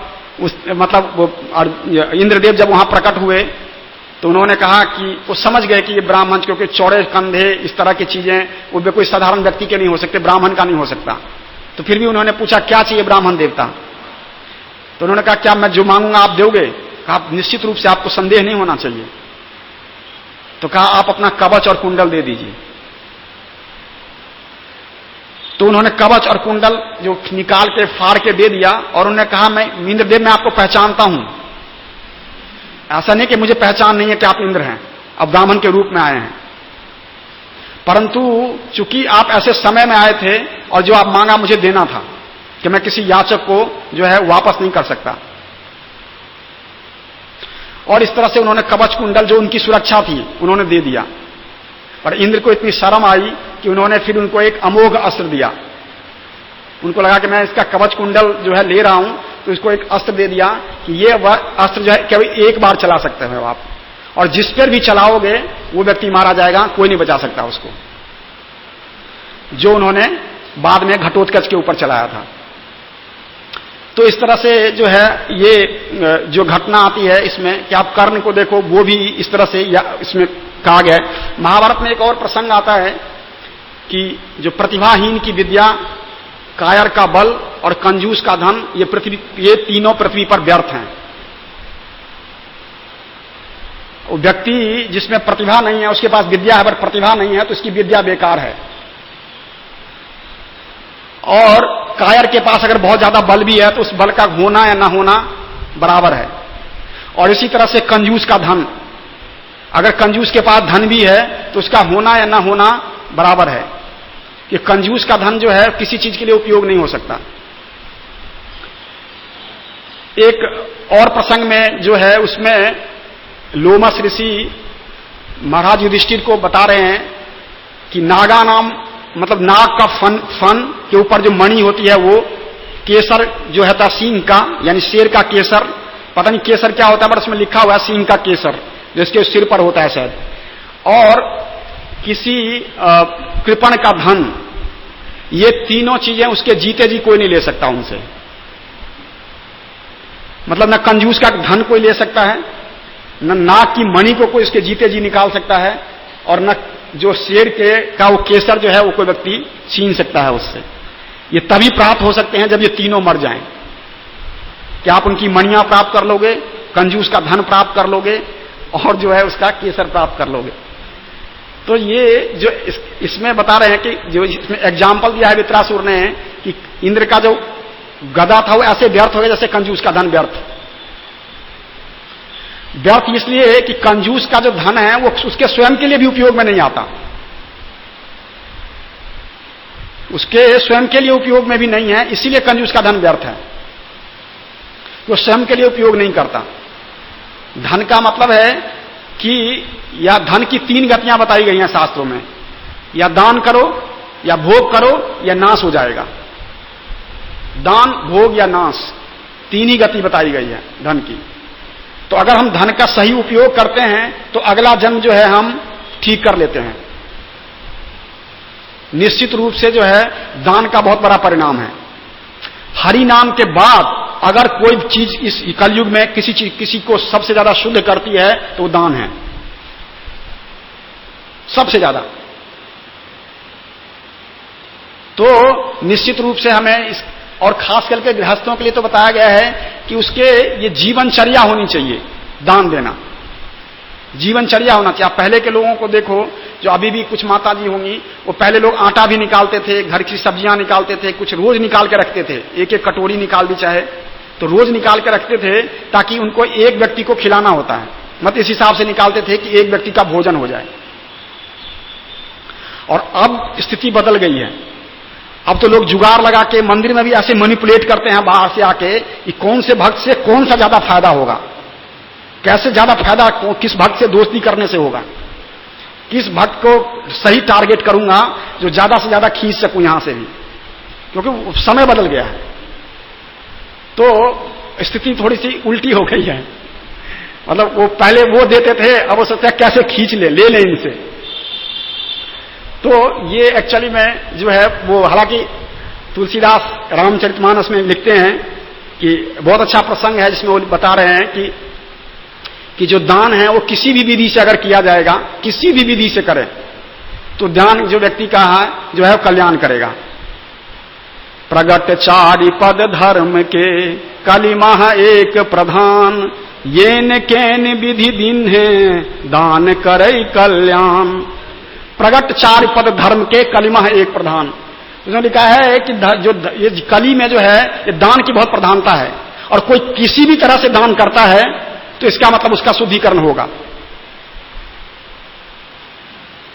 वो इंद्रदेव जब वहां प्रकट हुए तो उन्होंने कहा कि वो समझ गए कि ये ब्राह्मण, क्योंकि चौड़े कंधे इस तरह की चीजें वो कोई साधारण व्यक्ति के नहीं हो सकते, ब्राह्मण का नहीं हो सकता। तो फिर भी उन्होंने पूछा क्या चाहिए ब्राह्मण देवता। तो उन्होंने कहा क्या मैं जो मांगूंगा आप दोगे। कहा निश्चित रूप से, आपको संदेह नहीं होना चाहिए। तो कहा आप अपना कवच और कुंडल दे दीजिए। तो उन्होंने कवच और कुंडल जो निकाल के फाड़ के दे दिया, और उन्होंने कहा मैं इंद्रदेव मैं आपको पहचानता हूं, ऐसा नहीं कि मुझे पहचान नहीं है कि आप इंद्र हैं, अब ब्राह्मण के रूप में आए हैं, परंतु चूंकि आप ऐसे समय में आए थे और जो आप मांगा मुझे देना था कि मैं किसी याचक को जो है वापस नहीं कर सकता। और इस तरह से उन्होंने कवच कुंडल जो उनकी सुरक्षा थी उन्होंने दे दिया। पर इंद्र को इतनी शर्म आई कि उन्होंने फिर उनको एक अमोघ अस्त्र दिया। उनको लगा कि मैं इसका कवच कुंडल जो है ले रहा हूं, तो इसको एक अस्त्र दे दिया कि ये अस्त्र जो है केवल एक बार चला सकते हो आप, और जिस पर भी चलाओगे वो व्यक्ति मारा जाएगा, कोई नहीं बचा सकता उसको। जो उन्होंने बाद में घटोत्कच के ऊपर चलाया था। तो इस तरह से जो है ये जो घटना आती है इसमें कि आप कर्ण को देखो, वो भी इस तरह से इसमें कहा गया है। महाभारत में एक और प्रसंग आता है कि जो प्रतिभाहीन की विद्या, कायर का बल और कंजूस का धन, ये तीनों पृथ्वी पर व्यर्थ हैं। वो व्यक्ति जिसमें प्रतिभा नहीं है, उसके पास विद्या है पर प्रतिभा नहीं है, तो उसकी विद्या बेकार है। और कायर के पास अगर बहुत ज्यादा बल भी है तो उस बल का होना या ना होना बराबर है। और इसी तरह से कंजूस का धन, अगर कंजूस के पास धन भी है तो उसका होना या ना होना बराबर है, कि कंजूस का धन जो है किसी चीज के लिए उपयोग नहीं हो सकता। एक और प्रसंग में जो है उसमें लोमस ऋषि महाराज युधिष्ठिर को बता रहे हैं कि नागा नाम मतलब नाग का फन के ऊपर जो मणि होती है वो केसर जो है था सींग का, यानी शेर का केसर, पता नहीं केसर क्या होता है, बट उसमें लिखा हुआ है सींग का केसर, जिसके सिर पर होता है शायद। और किसी कृपण का धन, ये तीनों चीजें उसके जीते जी कोई नहीं ले सकता उनसे। मतलब न कंजूस का धन कोई ले सकता है, न नाग की मणि को कोई उसके जीते जी निकाल सकता है, और न जो शेर का वो केसर जो है वो कोई व्यक्ति छीन सकता है उससे। ये तभी प्राप्त हो सकते हैं जब ये तीनों मर जाएं। कि आप उनकी मणियां प्राप्त कर लोगे, कंजूस का धन प्राप्त कर लोगे, और जो है उसका केसर प्राप्त कर लोगे। तो ये जो इसमें बता रहे हैं कि जो इसमें एग्जाम्पल दिया है वित्रासुर ने कि इंद्र का जो गदा था वो ऐसे व्यर्थ हो गया जैसे कंजूस का धन व्यर्थ। व्यर्थ इसलिए कि कंजूस का जो धन है वो उसके स्वयं के लिए भी उपयोग में नहीं आता, उसके स्वयं के लिए उपयोग में भी नहीं है, इसीलिए कंजूस का धन व्यर्थ है। वो स्वयं के लिए उपयोग नहीं करता। धन का मतलब है कि या धन की तीन गतियां बताई गई हैं शास्त्रों में, या दान करो, या भोग करो, या नाश हो जाएगा। दान, भोग या नाश, तीन ही गति बताई गई है धन की। तो अगर हम धन का सही उपयोग करते हैं तो अगला जन्म जो है हम ठीक कर लेते हैं। निश्चित रूप से जो है दान का बहुत बड़ा परिणाम है। हरि नाम के बाद अगर कोई चीज इस कलयुग में किसी को सबसे ज्यादा शुद्ध करती है तो वो दान है, सबसे ज्यादा। तो निश्चित रूप से हमें इस, और खास करके गृहस्थों के लिए तो बताया गया है कि उसके ये जीवनचर्या होनी चाहिए दान देना, जीवनचर्या होना चाहिए। आप पहले के लोगों को देखो, जो अभी भी कुछ माता जी होंगी, वो पहले लोग आटा भी निकालते थे, घर की सब्जियां निकालते थे, कुछ रोज निकाल के रखते थे, एक एक कटोरी निकाल दी चाहे तो रोज निकाल के रखते थे, ताकि उनको एक व्यक्ति को खिलाना होता है। मत इस हिसाब से निकालते थे कि एक व्यक्ति का भोजन हो जाए। और अब स्थिति बदल गई है। अब तो लोग जुगाड़ लगा के मंदिर में भी ऐसे मैनिपुलेट करते हैं बाहर से आके कि कौन से भक्त से कौन सा ज्यादा फायदा होगा, कैसे ज्यादा फायदा किस भक्त से दोस्ती करने से होगा, किस भक्त को सही टारगेट करूंगा जो ज्यादा से ज्यादा खींच सकूं यहां से भी, क्योंकि समय बदल गया है। तो स्थिति थोड़ी सी उल्टी हो गई है। मतलब वो पहले वो देते थे, अब वो सोचते हैं कैसे खींच ले ले इनसे। तो ये एक्चुअली में जो है वो, हालांकि तुलसीदास रामचरितमानस में लिखते हैं कि बहुत अच्छा प्रसंग है जिसमें वो बता रहे हैं कि जो दान है वो किसी भी विधि से अगर किया जाएगा, किसी भी विधि से करे तो दान जो व्यक्ति का है जो है कल्याण करेगा। प्रगट चारि पद धर्म के कलिमह एक प्रधान, येन केन विधि दिन है दान करई कल्याण। प्रगट चारि पद धर्म के कलिमह एक प्रधान, उसने लिखा है कि जो ये कली में जो है ये दान की बहुत प्रधानता है, और कोई किसी भी तरह से दान करता है तो इसका मतलब उसका शुद्धिकरण होगा।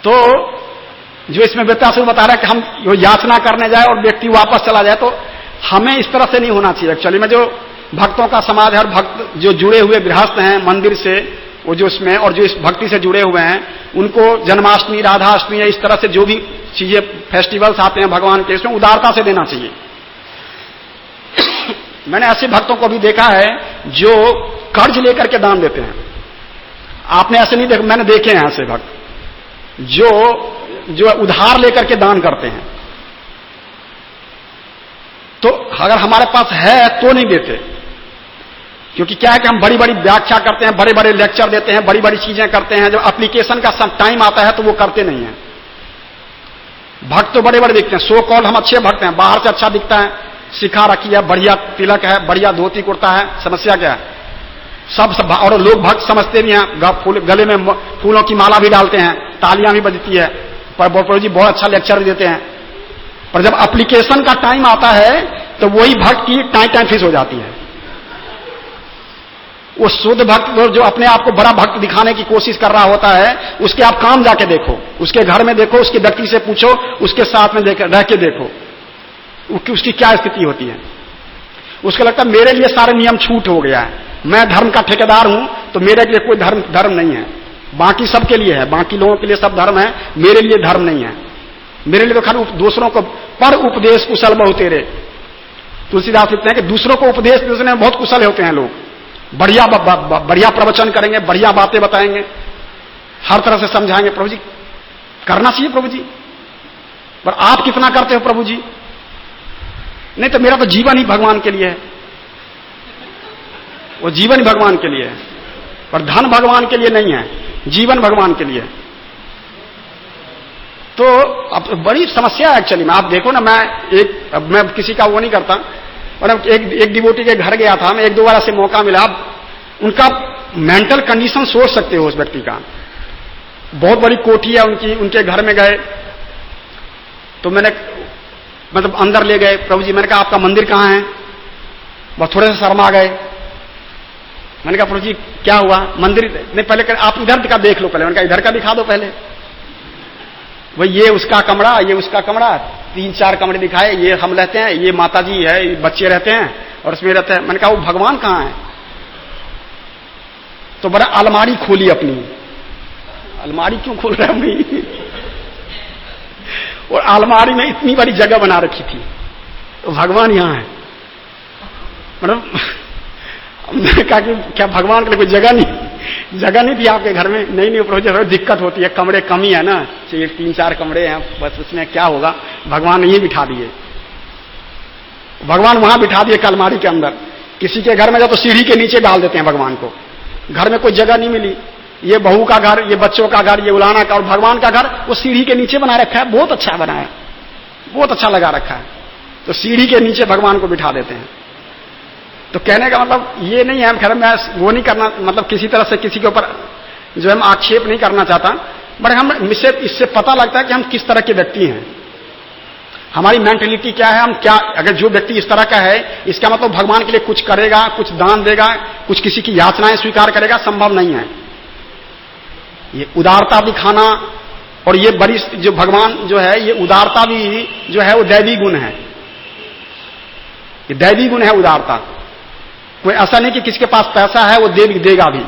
तो जो इसमें वृत्तासुर बता रहा है कि हम याचना करने जाए और व्यक्ति वापस चला जाए, तो हमें इस तरह से नहीं होना चाहिए। एक्चुअली में जो भक्तों का समाज है और भक्त जो जुड़े हुए गृहस्थ हैं मंदिर से, वो जो इसमें और जो इस भक्ति से जुड़े हुए हैं, उनको जन्माष्टमी, राधाष्टमी या इस तरह से जो भी चीजें फेस्टिवल्स आते हैं भगवान के, इसमें उदारता से देना चाहिए। मैंने ऐसे भक्तों को भी देखा है जो कर्ज लेकर के दान देते हैं। आपने ऐसे नहीं देखा, मैंने देखे हैं ऐसे भक्त जो उधार लेकर के दान करते हैं। तो अगर हमारे पास है तो नहीं देते, क्योंकि क्या है कि हम बड़ी बड़ी व्याख्या करते हैं, बड़े बड़े लेक्चर देते हैं, बड़ी बड़ी चीजें करते हैं, जब एप्लीकेशन का टाइम आता है तो वो करते नहीं है। भक्त तो बड़े बड़े दिखते हैं, सो कॉल हम अच्छे भक्त हैं, बाहर से अच्छा दिखता है, शिखा रखी है, बढ़िया तिलक है, बढ़िया धोती कुर्ता है, समस्या क्या है? सब और लोग भक्त समझते नहीं है, गले में फूलों की माला भी डालते हैं, तालियां भी बजती है, पर जी बहुत अच्छा लेक्चर भी देते हैं, पर जब एप्लीकेशन का टाइम आता है तो वही भक्त की टाइम फीस हो जाती है। वो शुद्ध भक्त जो अपने आप को बड़ा भक्त दिखाने की कोशिश कर रहा होता है, उसके आप काम जाके देखो, उसके घर में देखो, उसके व्यक्ति से पूछो, उसके साथ में रह के देखो उसकी क्या स्थिति होती है। उसको लगता है मेरे लिए सारे नियम छूट हो गया है, मैं धर्म का ठेकेदार हूं, तो मेरे लिए कोई धर्म नहीं है, बाकी सबके लिए है, बाकी लोगों के लिए सब धर्म है, मेरे लिए धर्म नहीं है। मेरे लिए तो खाली दूसरों को पर उपदेश कुशल बहुत तेरे। तुलसीदास लिखते हैं कि दूसरों को उपदेश देने में बहुत कुशल होते हैं लोग, बढ़िया बढ़िया प्रवचन करेंगे, बढ़िया बातें बताएंगे, हर तरह से समझाएंगे। प्रभु जी करना चाहिए प्रभु जी, पर आप कितना करते हो प्रभु जी? नहीं तो मेरा तो जीवन ही भगवान के लिए है, वो जीवन ही भगवान के लिए है, पर धन भगवान के लिए नहीं है, जीवन भगवान के लिए है। तो अब बड़ी समस्या है एक्चुअली में। आप देखो ना, मैं किसी का वो नहीं करता, और एक डिवोटी के घर गया था मैं, 1-2 बार ऐसे मौका मिला। उनका मेंटल कंडीशन सोच सकते हो उस व्यक्ति का, बहुत बड़ी कोठी है उनकी, उनके घर में गए तो मैंने मतलब अंदर ले गए। प्रभु जी मैंने कहा आपका मंदिर कहां है? बस थोड़े से शर्मा गए। मैंने कहा प्रभु जी क्या हुआ? मंदिर नहीं, पहले आप इधर का देख लो पहले। मैंने कहा इधर का दिखा दो पहले। भाई ये उसका कमरा, ये उसका कमरा, 3-4 कमरे दिखाए, ये हम रहते हैं, ये माता जी है, ये बच्चे रहते हैं और उसमें रहते हैं। मैंने कहा वो भगवान कहां है? तो बड़ा अलमारी खोली अपनी। अलमारी क्यों खोल रहा है? और अलमारी में इतनी बड़ी जगह बना रखी थी, तो भगवान यहां है। मतलब मैंने कहा कि क्या भगवान के लिए कोई जगह नहीं थी आपके घर में? नहीं प्रभु जी दिक्कत होती है, कमरे कमी है ना, चाहिए 3-4 कमरे हैं, बस उसमें क्या होगा, भगवान यही बिठा दिए। भगवान वहां बिठा दिए अलमारी के अंदर। किसी के घर में जाओ तो सीढ़ी के नीचे डाल देते हैं भगवान को। घर में कोई जगह नहीं मिली, ये बहू का घर, ये बच्चों का घर, ये उलाना का, और भगवान का घर वो सीढ़ी के नीचे बना रखा है। बहुत अच्छा बनाया, बहुत अच्छा लगा रखा है। तो सीढ़ी के नीचे भगवान को बिठा देते हैं। तो कहने का मतलब ये नहीं है, खैर मैं वो नहीं करना, मतलब किसी तरह से किसी के ऊपर जो है आक्षेप नहीं करना चाहता, बट हम इससे पता लगता है कि हम किस तरह के व्यक्ति हैं, हमारी मेंटेलिटी क्या है, हम क्या, अगर जो व्यक्ति इस तरह का है इसका मतलब भगवान के लिए कुछ करेगा, कुछ दान देगा, कुछ किसी की याचनाएं स्वीकार करेगा, संभव नहीं है। ये उदारता दिखाना और ये बड़ी जो भगवान जो है, ये उदारता भी जो है वो दैवी गुण है, ये दैवी गुण है उदारता। कोई ऐसा नहीं कि किसके पास पैसा है वो देगा भी,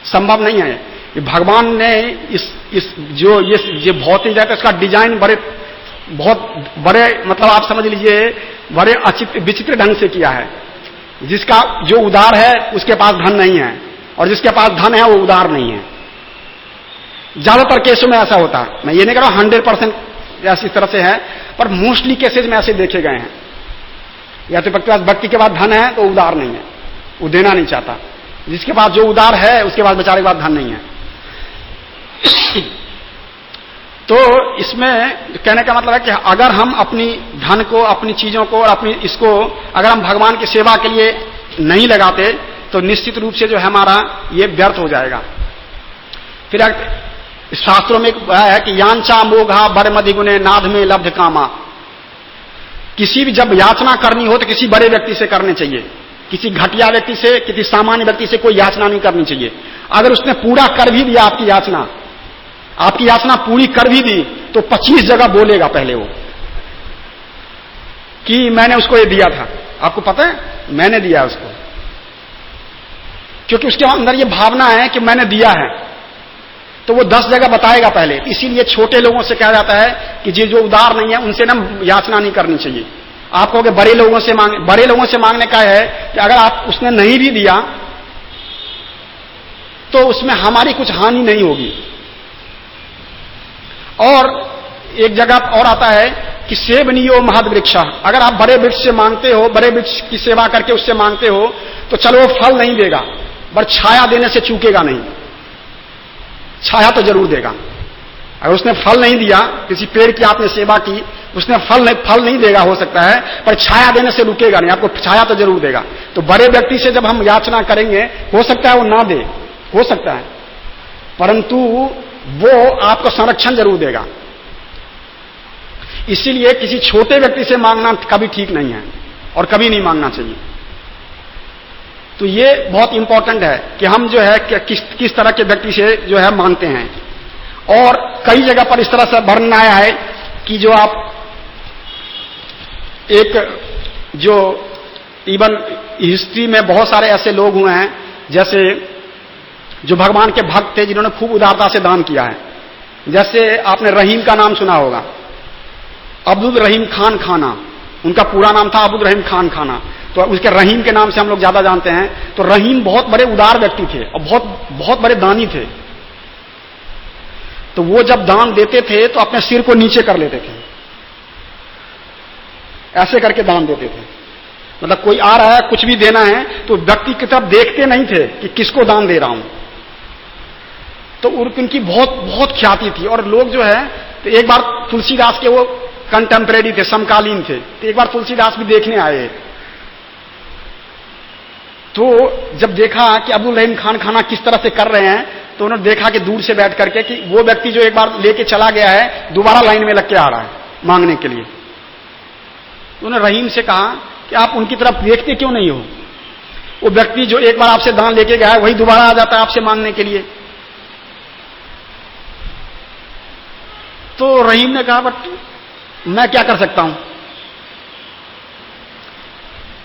संभव नहीं है। ये भगवान ने इस जो ये भौतिक जगत इसका डिजाइन बहुत बड़े मतलब आप समझ लीजिए बड़े विचित्र ढंग से किया है। जिसका जो उदार है उसके पास धन नहीं है, और जिसके पास धन है वो उदार नहीं है। ज्यादातर केसों में ऐसा होता है, मैं ये नहीं कह रहा 100% ऐसी तरह से है, पर मोस्टली केसेज में ऐसे देखे गए हैं। या तो व्यक्ति के पास धन है तो उदार नहीं है, वो देना नहीं चाहता। जिसके पास जो उदार है उसके पास बेचारे के पास धन नहीं है। तो इसमें कहने का मतलब है कि अगर हम अपनी धन को, अपनी चीजों को और अपनी इसको अगर हम भगवान की सेवा के लिए नहीं लगाते तो निश्चित रूप से जो है हमारा ये व्यर्थ हो जाएगा। फिर शास्त्रों में है कि यांचा मोघा बर मधिगुणे नाध में लब्ध कामा। किसी भी जब याचना करनी हो तो किसी बड़े व्यक्ति से करने चाहिए, किसी घटिया व्यक्ति से, किसी सामान्य व्यक्ति से कोई याचना नहीं करनी चाहिए। अगर उसने पूरा कर भी दिया आपकी याचना पूरी कर भी दी तो 25 जगह बोलेगा पहले वो कि मैंने उसको ये दिया था। आपको पता है मैंने दिया उसको, क्योंकि उसके अंदर ये भावना है कि मैंने दिया है, तो वो 10 जगह बताएगा पहले। इसीलिए छोटे लोगों से कहा जाता है कि जो उदार नहीं है उनसे ना याचना नहीं करनी चाहिए। आप कहोगे बड़े लोगों से मांगने का है कि अगर आप उसने नहीं भी दिया तो उसमें हमारी कुछ हानि नहीं होगी। और एक जगह और आता है कि सेवनीयो महद वृक्ष। अगर आप बड़े वृक्ष से मांगते हो, बड़े वृक्ष की सेवा करके उससे मांगते हो तो चलो वो फल नहीं देगा, पर छाया देने से चूकेगा नहीं, छाया तो जरूर देगा। अगर उसने फल नहीं दिया, किसी पेड़ की आपने सेवा की, उसने फल नहीं देगा हो सकता है, पर छाया देने से रुकेगा नहीं, आपको छाया तो जरूर देगा। तो बड़े व्यक्ति से जब हम याचना करेंगे, हो सकता है वो ना दे, हो सकता है, परंतु वो आपको संरक्षण जरूर देगा। इसीलिए किसी छोटे व्यक्ति से मांगना कभी ठीक नहीं है और कभी नहीं मांगना चाहिए। तो ये बहुत इंपॉर्टेंट है कि हम जो है किस तरह के व्यक्ति से जो है मांगते हैं। और कई जगह पर इस तरह से वर्णन आया है कि जो आप जो इवन हिस्ट्री में बहुत सारे ऐसे लोग हुए हैं जैसे जो भगवान के भक्त थे जिन्होंने खूब उदारता से दान किया है। जैसे आपने रहीम का नाम सुना होगा, अब्दुल रहीम खान खाना, उनका पूरा नाम था अब्दुल रहीम खान खाना, तो उसके रहीम के नाम से हम लोग ज्यादा जानते हैं। तो रहीम बहुत बड़े उदार व्यक्ति थे और बहुत बहुत बड़े दानी थे। तो वो जब दान देते थे तो अपने सिर को नीचे कर लेते थे, ऐसे करके दान देते थे। मतलब कोई आ रहा है कुछ भी देना है तो व्यक्ति की तरफ देखते नहीं थे कि किसको दान दे रहा हूं। तो उनकी बहुत बहुत ख्याति थी। और लोग जो है, तो एक बार तुलसीदास के वो कंटेम्परेरी थे, समकालीन थे, तो एक बार तुलसीदास भी देखने आए। तो जब देखा कि अब्दुल रहीम खान खाना किस तरह से कर रहे हैं, तो उन्होंने देखा कि दूर से बैठ करके कि वो व्यक्ति जो एक बार लेके चला गया है दोबारा लाइन में लग के आ रहा है मांगने के लिए। उन्होंने रहीम से कहा कि आप उनकी तरफ देखते क्यों नहीं हो? वो व्यक्ति जो एक बार आपसे दान लेके गया है वही दोबारा आ जाता है आपसे मांगने के लिए। तो रहीम ने कहा बट मैं क्या कर सकता हूं?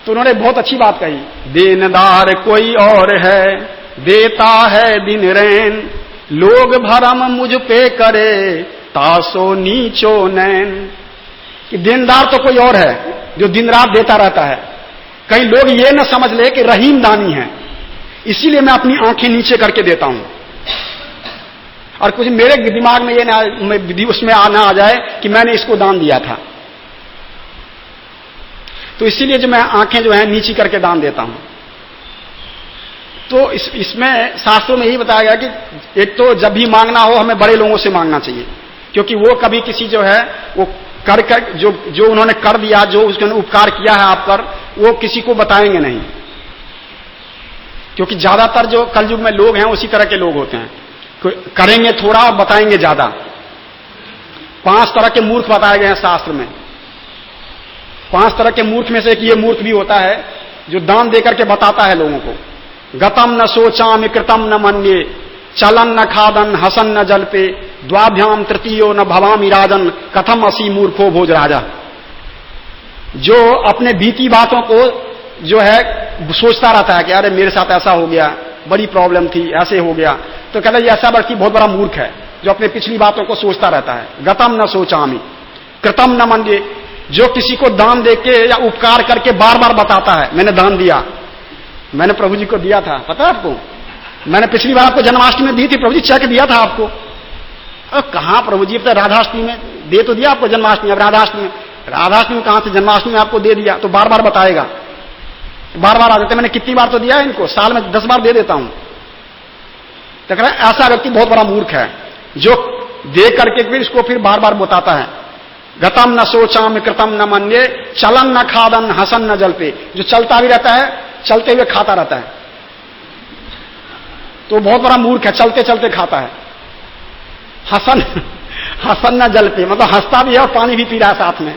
तो उन्होंने बहुत अच्छी बात कही, देनदार कोई और है, देता है बिन रैन, लोग भरम मुझ पे करे, तासो नीचो नैन। कि देनदार तो कोई और है जो दिन रात देता रहता है, कहीं लोग ये न समझ ले कि रहीम दानी है, इसीलिए मैं अपनी आंखें नीचे करके देता हूं। और कुछ मेरे दिमाग में ये ना उसमें आना आ जाए कि मैंने इसको दान दिया था, तो इसीलिए जो मैं आंखें जो है नीची करके दान देता हूं। तो इसमें शास्त्रों में यही बताया गया कि एक तो जब भी मांगना हो हमें बड़े लोगों से मांगना चाहिए, क्योंकि वो कभी किसी जो है वो कर जो उन्होंने कर दिया, जो उसने उपकार किया है आप पर, वो किसी को बताएंगे नहीं। क्योंकि ज्यादातर जो कलयुग में लोग हैं उसी तरह के लोग होते हैं, करेंगे थोड़ा और बताएंगे ज्यादा। 5 तरह के मूर्ख बताए गए हैं शास्त्र में। 5 तरह के मूर्ख में से एक ये मूर्ख भी होता है जो दान देकर के बताता है लोगों को। गतम न सोचाम कृतम न मन्ये, चलन न खादन हसन न जलपे, द्वाभ्याम तृतीयो न भवामी राजन, कथम असी मूर्खो भोज राजा। जो अपने बीती बातों को जो है सोचता रहता है कि अरे मेरे साथ ऐसा हो गया, बड़ी प्रॉब्लम थी, ऐसे हो गया, तो कहता है ये ऐसा व्यक्ति बहुत बड़ा मूर्ख है जो अपने पिछली बातों को सोचता रहता है। गतम न सोचामी कृतम न मन्ये, जो किसी को दान देके या उपकार करके बार बार बताता है मैंने दान दिया, मैंने प्रभु जी को दिया था, पता है आपको, मैंने पिछली बार आपको जन्माष्टमी में दी थी, प्रभु जी चेक दिया था आपको। अब कहां प्रभु जी, अब तो राधाष्टमी में दे तो दिया आपको जन्माष्टमी, अब राधाष्टमी में कहां से जन्माष्टमी में आपको दे दिया, तो बार बार बताएगा, बार बार आ जाते, मैंने कितनी बार तो दिया है इनको, साल में 10 बार दे देता हूं। तो कह रहा है ऐसा व्यक्ति बहुत बड़ा मूर्ख है जो दे करके फिर इसको फिर बार बार बताता है। गतम न सोचाम कृतम न मन्ये, चलन न खादन हसन न जलपे, जो चलता भी रहता है चलते हुए खाता रहता है, तो बहुत बड़ा मूर्ख है, चलते चलते खाता है। हसन न जलपे, मतलब हंसता भी है और पानी भी पी रहा है साथ में।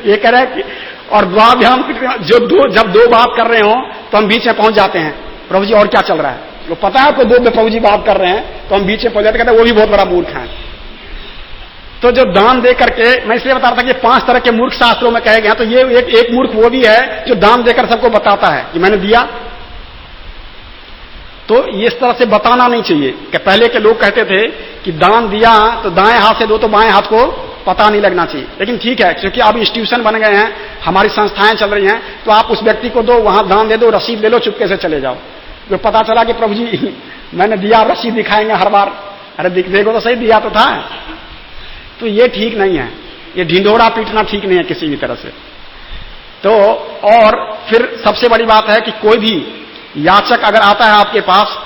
ये कह रहा है कि और द्वाभ्याम जब दो बात कर रहे हो तो हम बीच में पहुंच जाते हैं, प्रभु जी और क्या चल रहा है, वो पता है आपको दो प्रभु जी बात कर रहे हैं तो हम बीच में पहुंच जाते, कहते हैं वो भी बहुत बड़ा मूर्ख है। तो जो दान दे करके, मैं इसलिए बता रहा था कि 5 तरह के मूर्ख शास्त्रों में कहे गए हैं, तो ये एक मूर्ख वो भी है जो दान देकर सबको बताता है कि मैंने दिया। तो इस तरह से बताना नहीं चाहिए कि पहले के लोग कहते थे कि दान दिया तो दाएं हाथ से दो तो बाएं हाथ को पता नहीं लगना चाहिए, लेकिन ठीक है क्योंकि अब इंस्टीट्यूशन बन गए हैं, हमारी संस्थाएं चल रही हैं, तो आप उस व्यक्ति को दो, वहां दान दे दो, रसीद ले लो, चुपके से चले जाओ। जो पता चला कि प्रभु जी मैंने दिया, रसीद दिखाएंगे हर बार, अरे देखो तो सही दिया तो था। तो ये ठीक नहीं है, ये ढिंढोरा पीटना ठीक नहीं है किसी भी तरह से। तो और फिर सबसे बड़ी बात है कि कोई भी याचक अगर आता है आपके पास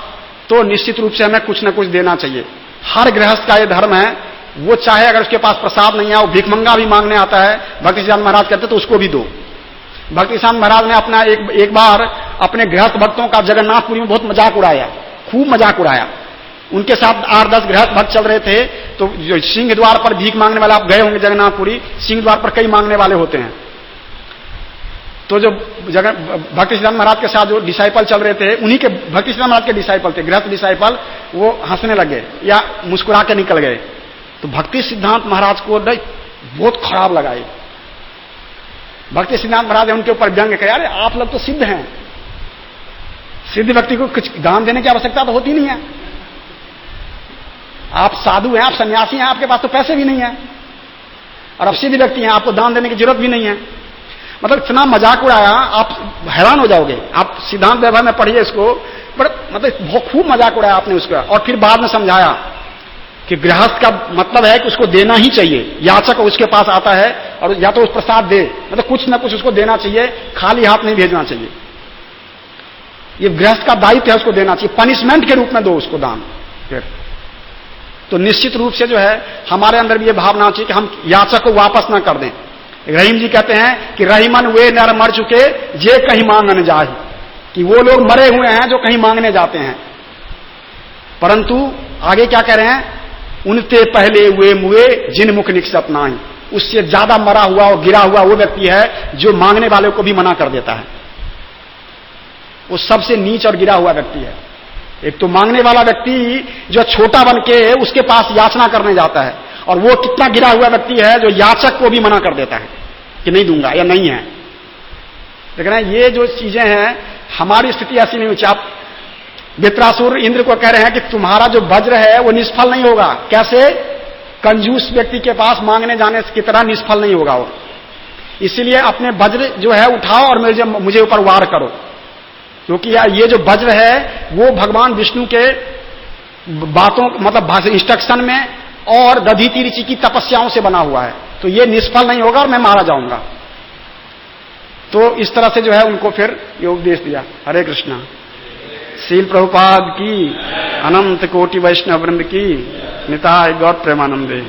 तो निश्चित रूप से हमें कुछ न कुछ देना चाहिए। हर गृहस्थ का ये धर्म है, वो चाहे अगर उसके पास प्रसाद नहीं है, वो भिखमंगा भी मांगने आता है, भक्ति सिद्धांत महाराज कहते तो उसको भी दो। भक्ति सिद्धांत महाराज ने अपना एक बार अपने गृहस्थ भक्तों का जगन्नाथपुरी में बहुत मजाक उड़ाया, खूब मजाक उड़ाया। उनके साथ 8-10 गृहस्थ भक्त चल रहे थे, तो जो सिंह द्वार पर भीख मांगने वाला, आप गए होंगे जगन्नाथपुरी, सिंह द्वार पर कई मांगने वाले होते हैं। तो जो भक्ति सिद्धांत महाराज के साथ जो डिसाइपल चल रहे थे, उन्हीं के भक्ति सिद्धांत महाराज के डिसाइपल थे, गृहस्थ डिसाइपल, वो हंसने लगे या मुस्कुरा के निकल गए। तो भक्ति सिद्धांत महाराज को बहुत खराब लगा ये। भक्ति सिद्धांत महाराज ने उनके ऊपर व्यंग किया, अरे आप लोग तो सिद्ध हैं, सिद्ध व्यक्ति को कुछ दान देने की आवश्यकता तो होती नहीं है, आप साधु हैं, आप सन्यासी हैं, आपके पास तो पैसे भी नहीं है और आप सीधे व्यक्ति हैं, आपको दान देने की जरूरत भी नहीं है। मतलब इतना मजाक उड़ाया, आप हैरान हो जाओगे। आप सिद्धांत व्यवहार में पढ़िए इसको, पर मतलब बहुत खूब मजाक उड़ाया आपने उसका। और फिर बाद में समझाया कि गृहस्थ का मतलब है कि उसको देना ही चाहिए। याचक उसके पास आता है और या तो उस प्रसाद दे, मतलब कुछ ना कुछ उसको देना चाहिए, खाली हाथ नहीं भेजना चाहिए। ये गृहस्थ का दायित्व है, उसको देना चाहिए, पनिशमेंट के रूप में दो उसको दान। फिर तो निश्चित रूप से जो है हमारे अंदर भी ये भावना चाहिए कि हम याचक को वापस ना कर दें। रहीम जी कहते हैं कि रहीमन वे नर मर चुके जे कहीं मांगने जाए, कि वो लोग मरे हुए हैं जो कहीं मांगने जाते हैं। परंतु आगे क्या कह रहे हैं, उनते पहले वे मुए जिन मुख निक्षत नाही। उससे ज्यादा मरा हुआ और गिरा हुआ वो व्यक्ति है जो मांगने वाले को भी मना कर देता है। वो सबसे नीच और गिरा हुआ व्यक्ति है। एक तो मांगने वाला व्यक्ति जो छोटा बन के उसके पास याचना करने जाता है, और वो कितना गिरा हुआ व्यक्ति है जो याचक को भी मना कर देता है कि नहीं दूंगा या नहीं है। लेकिन ये जो चीजें हैं, हमारी स्थिति ऐसी नहीं हुई। आप वृत्रासुर इंद्र को कह रहे हैं कि तुम्हारा जो वज्र है वो निष्फल नहीं होगा। कैसे? कंजूस व्यक्ति के पास मांगने जाने की तरह निष्फल नहीं होगा वो। इसीलिए अपने वज्र जो है उठाओ और मुझे ऊपर वार करो, क्योंकि ये जो वज्र है वो भगवान विष्णु के बातों मतलब इंस्ट्रक्शन में और दधीति ऋषि की तपस्याओं से बना हुआ है, तो ये निष्फल नहीं होगा और मैं मारा जाऊंगा। तो इस तरह से जो है उनको फिर ये उपदेश दिया। हरे कृष्णा। श्रील प्रभुपाद की, अनंत कोटि वैष्णव वृंद की, निताय गौर प्रेमानंदे।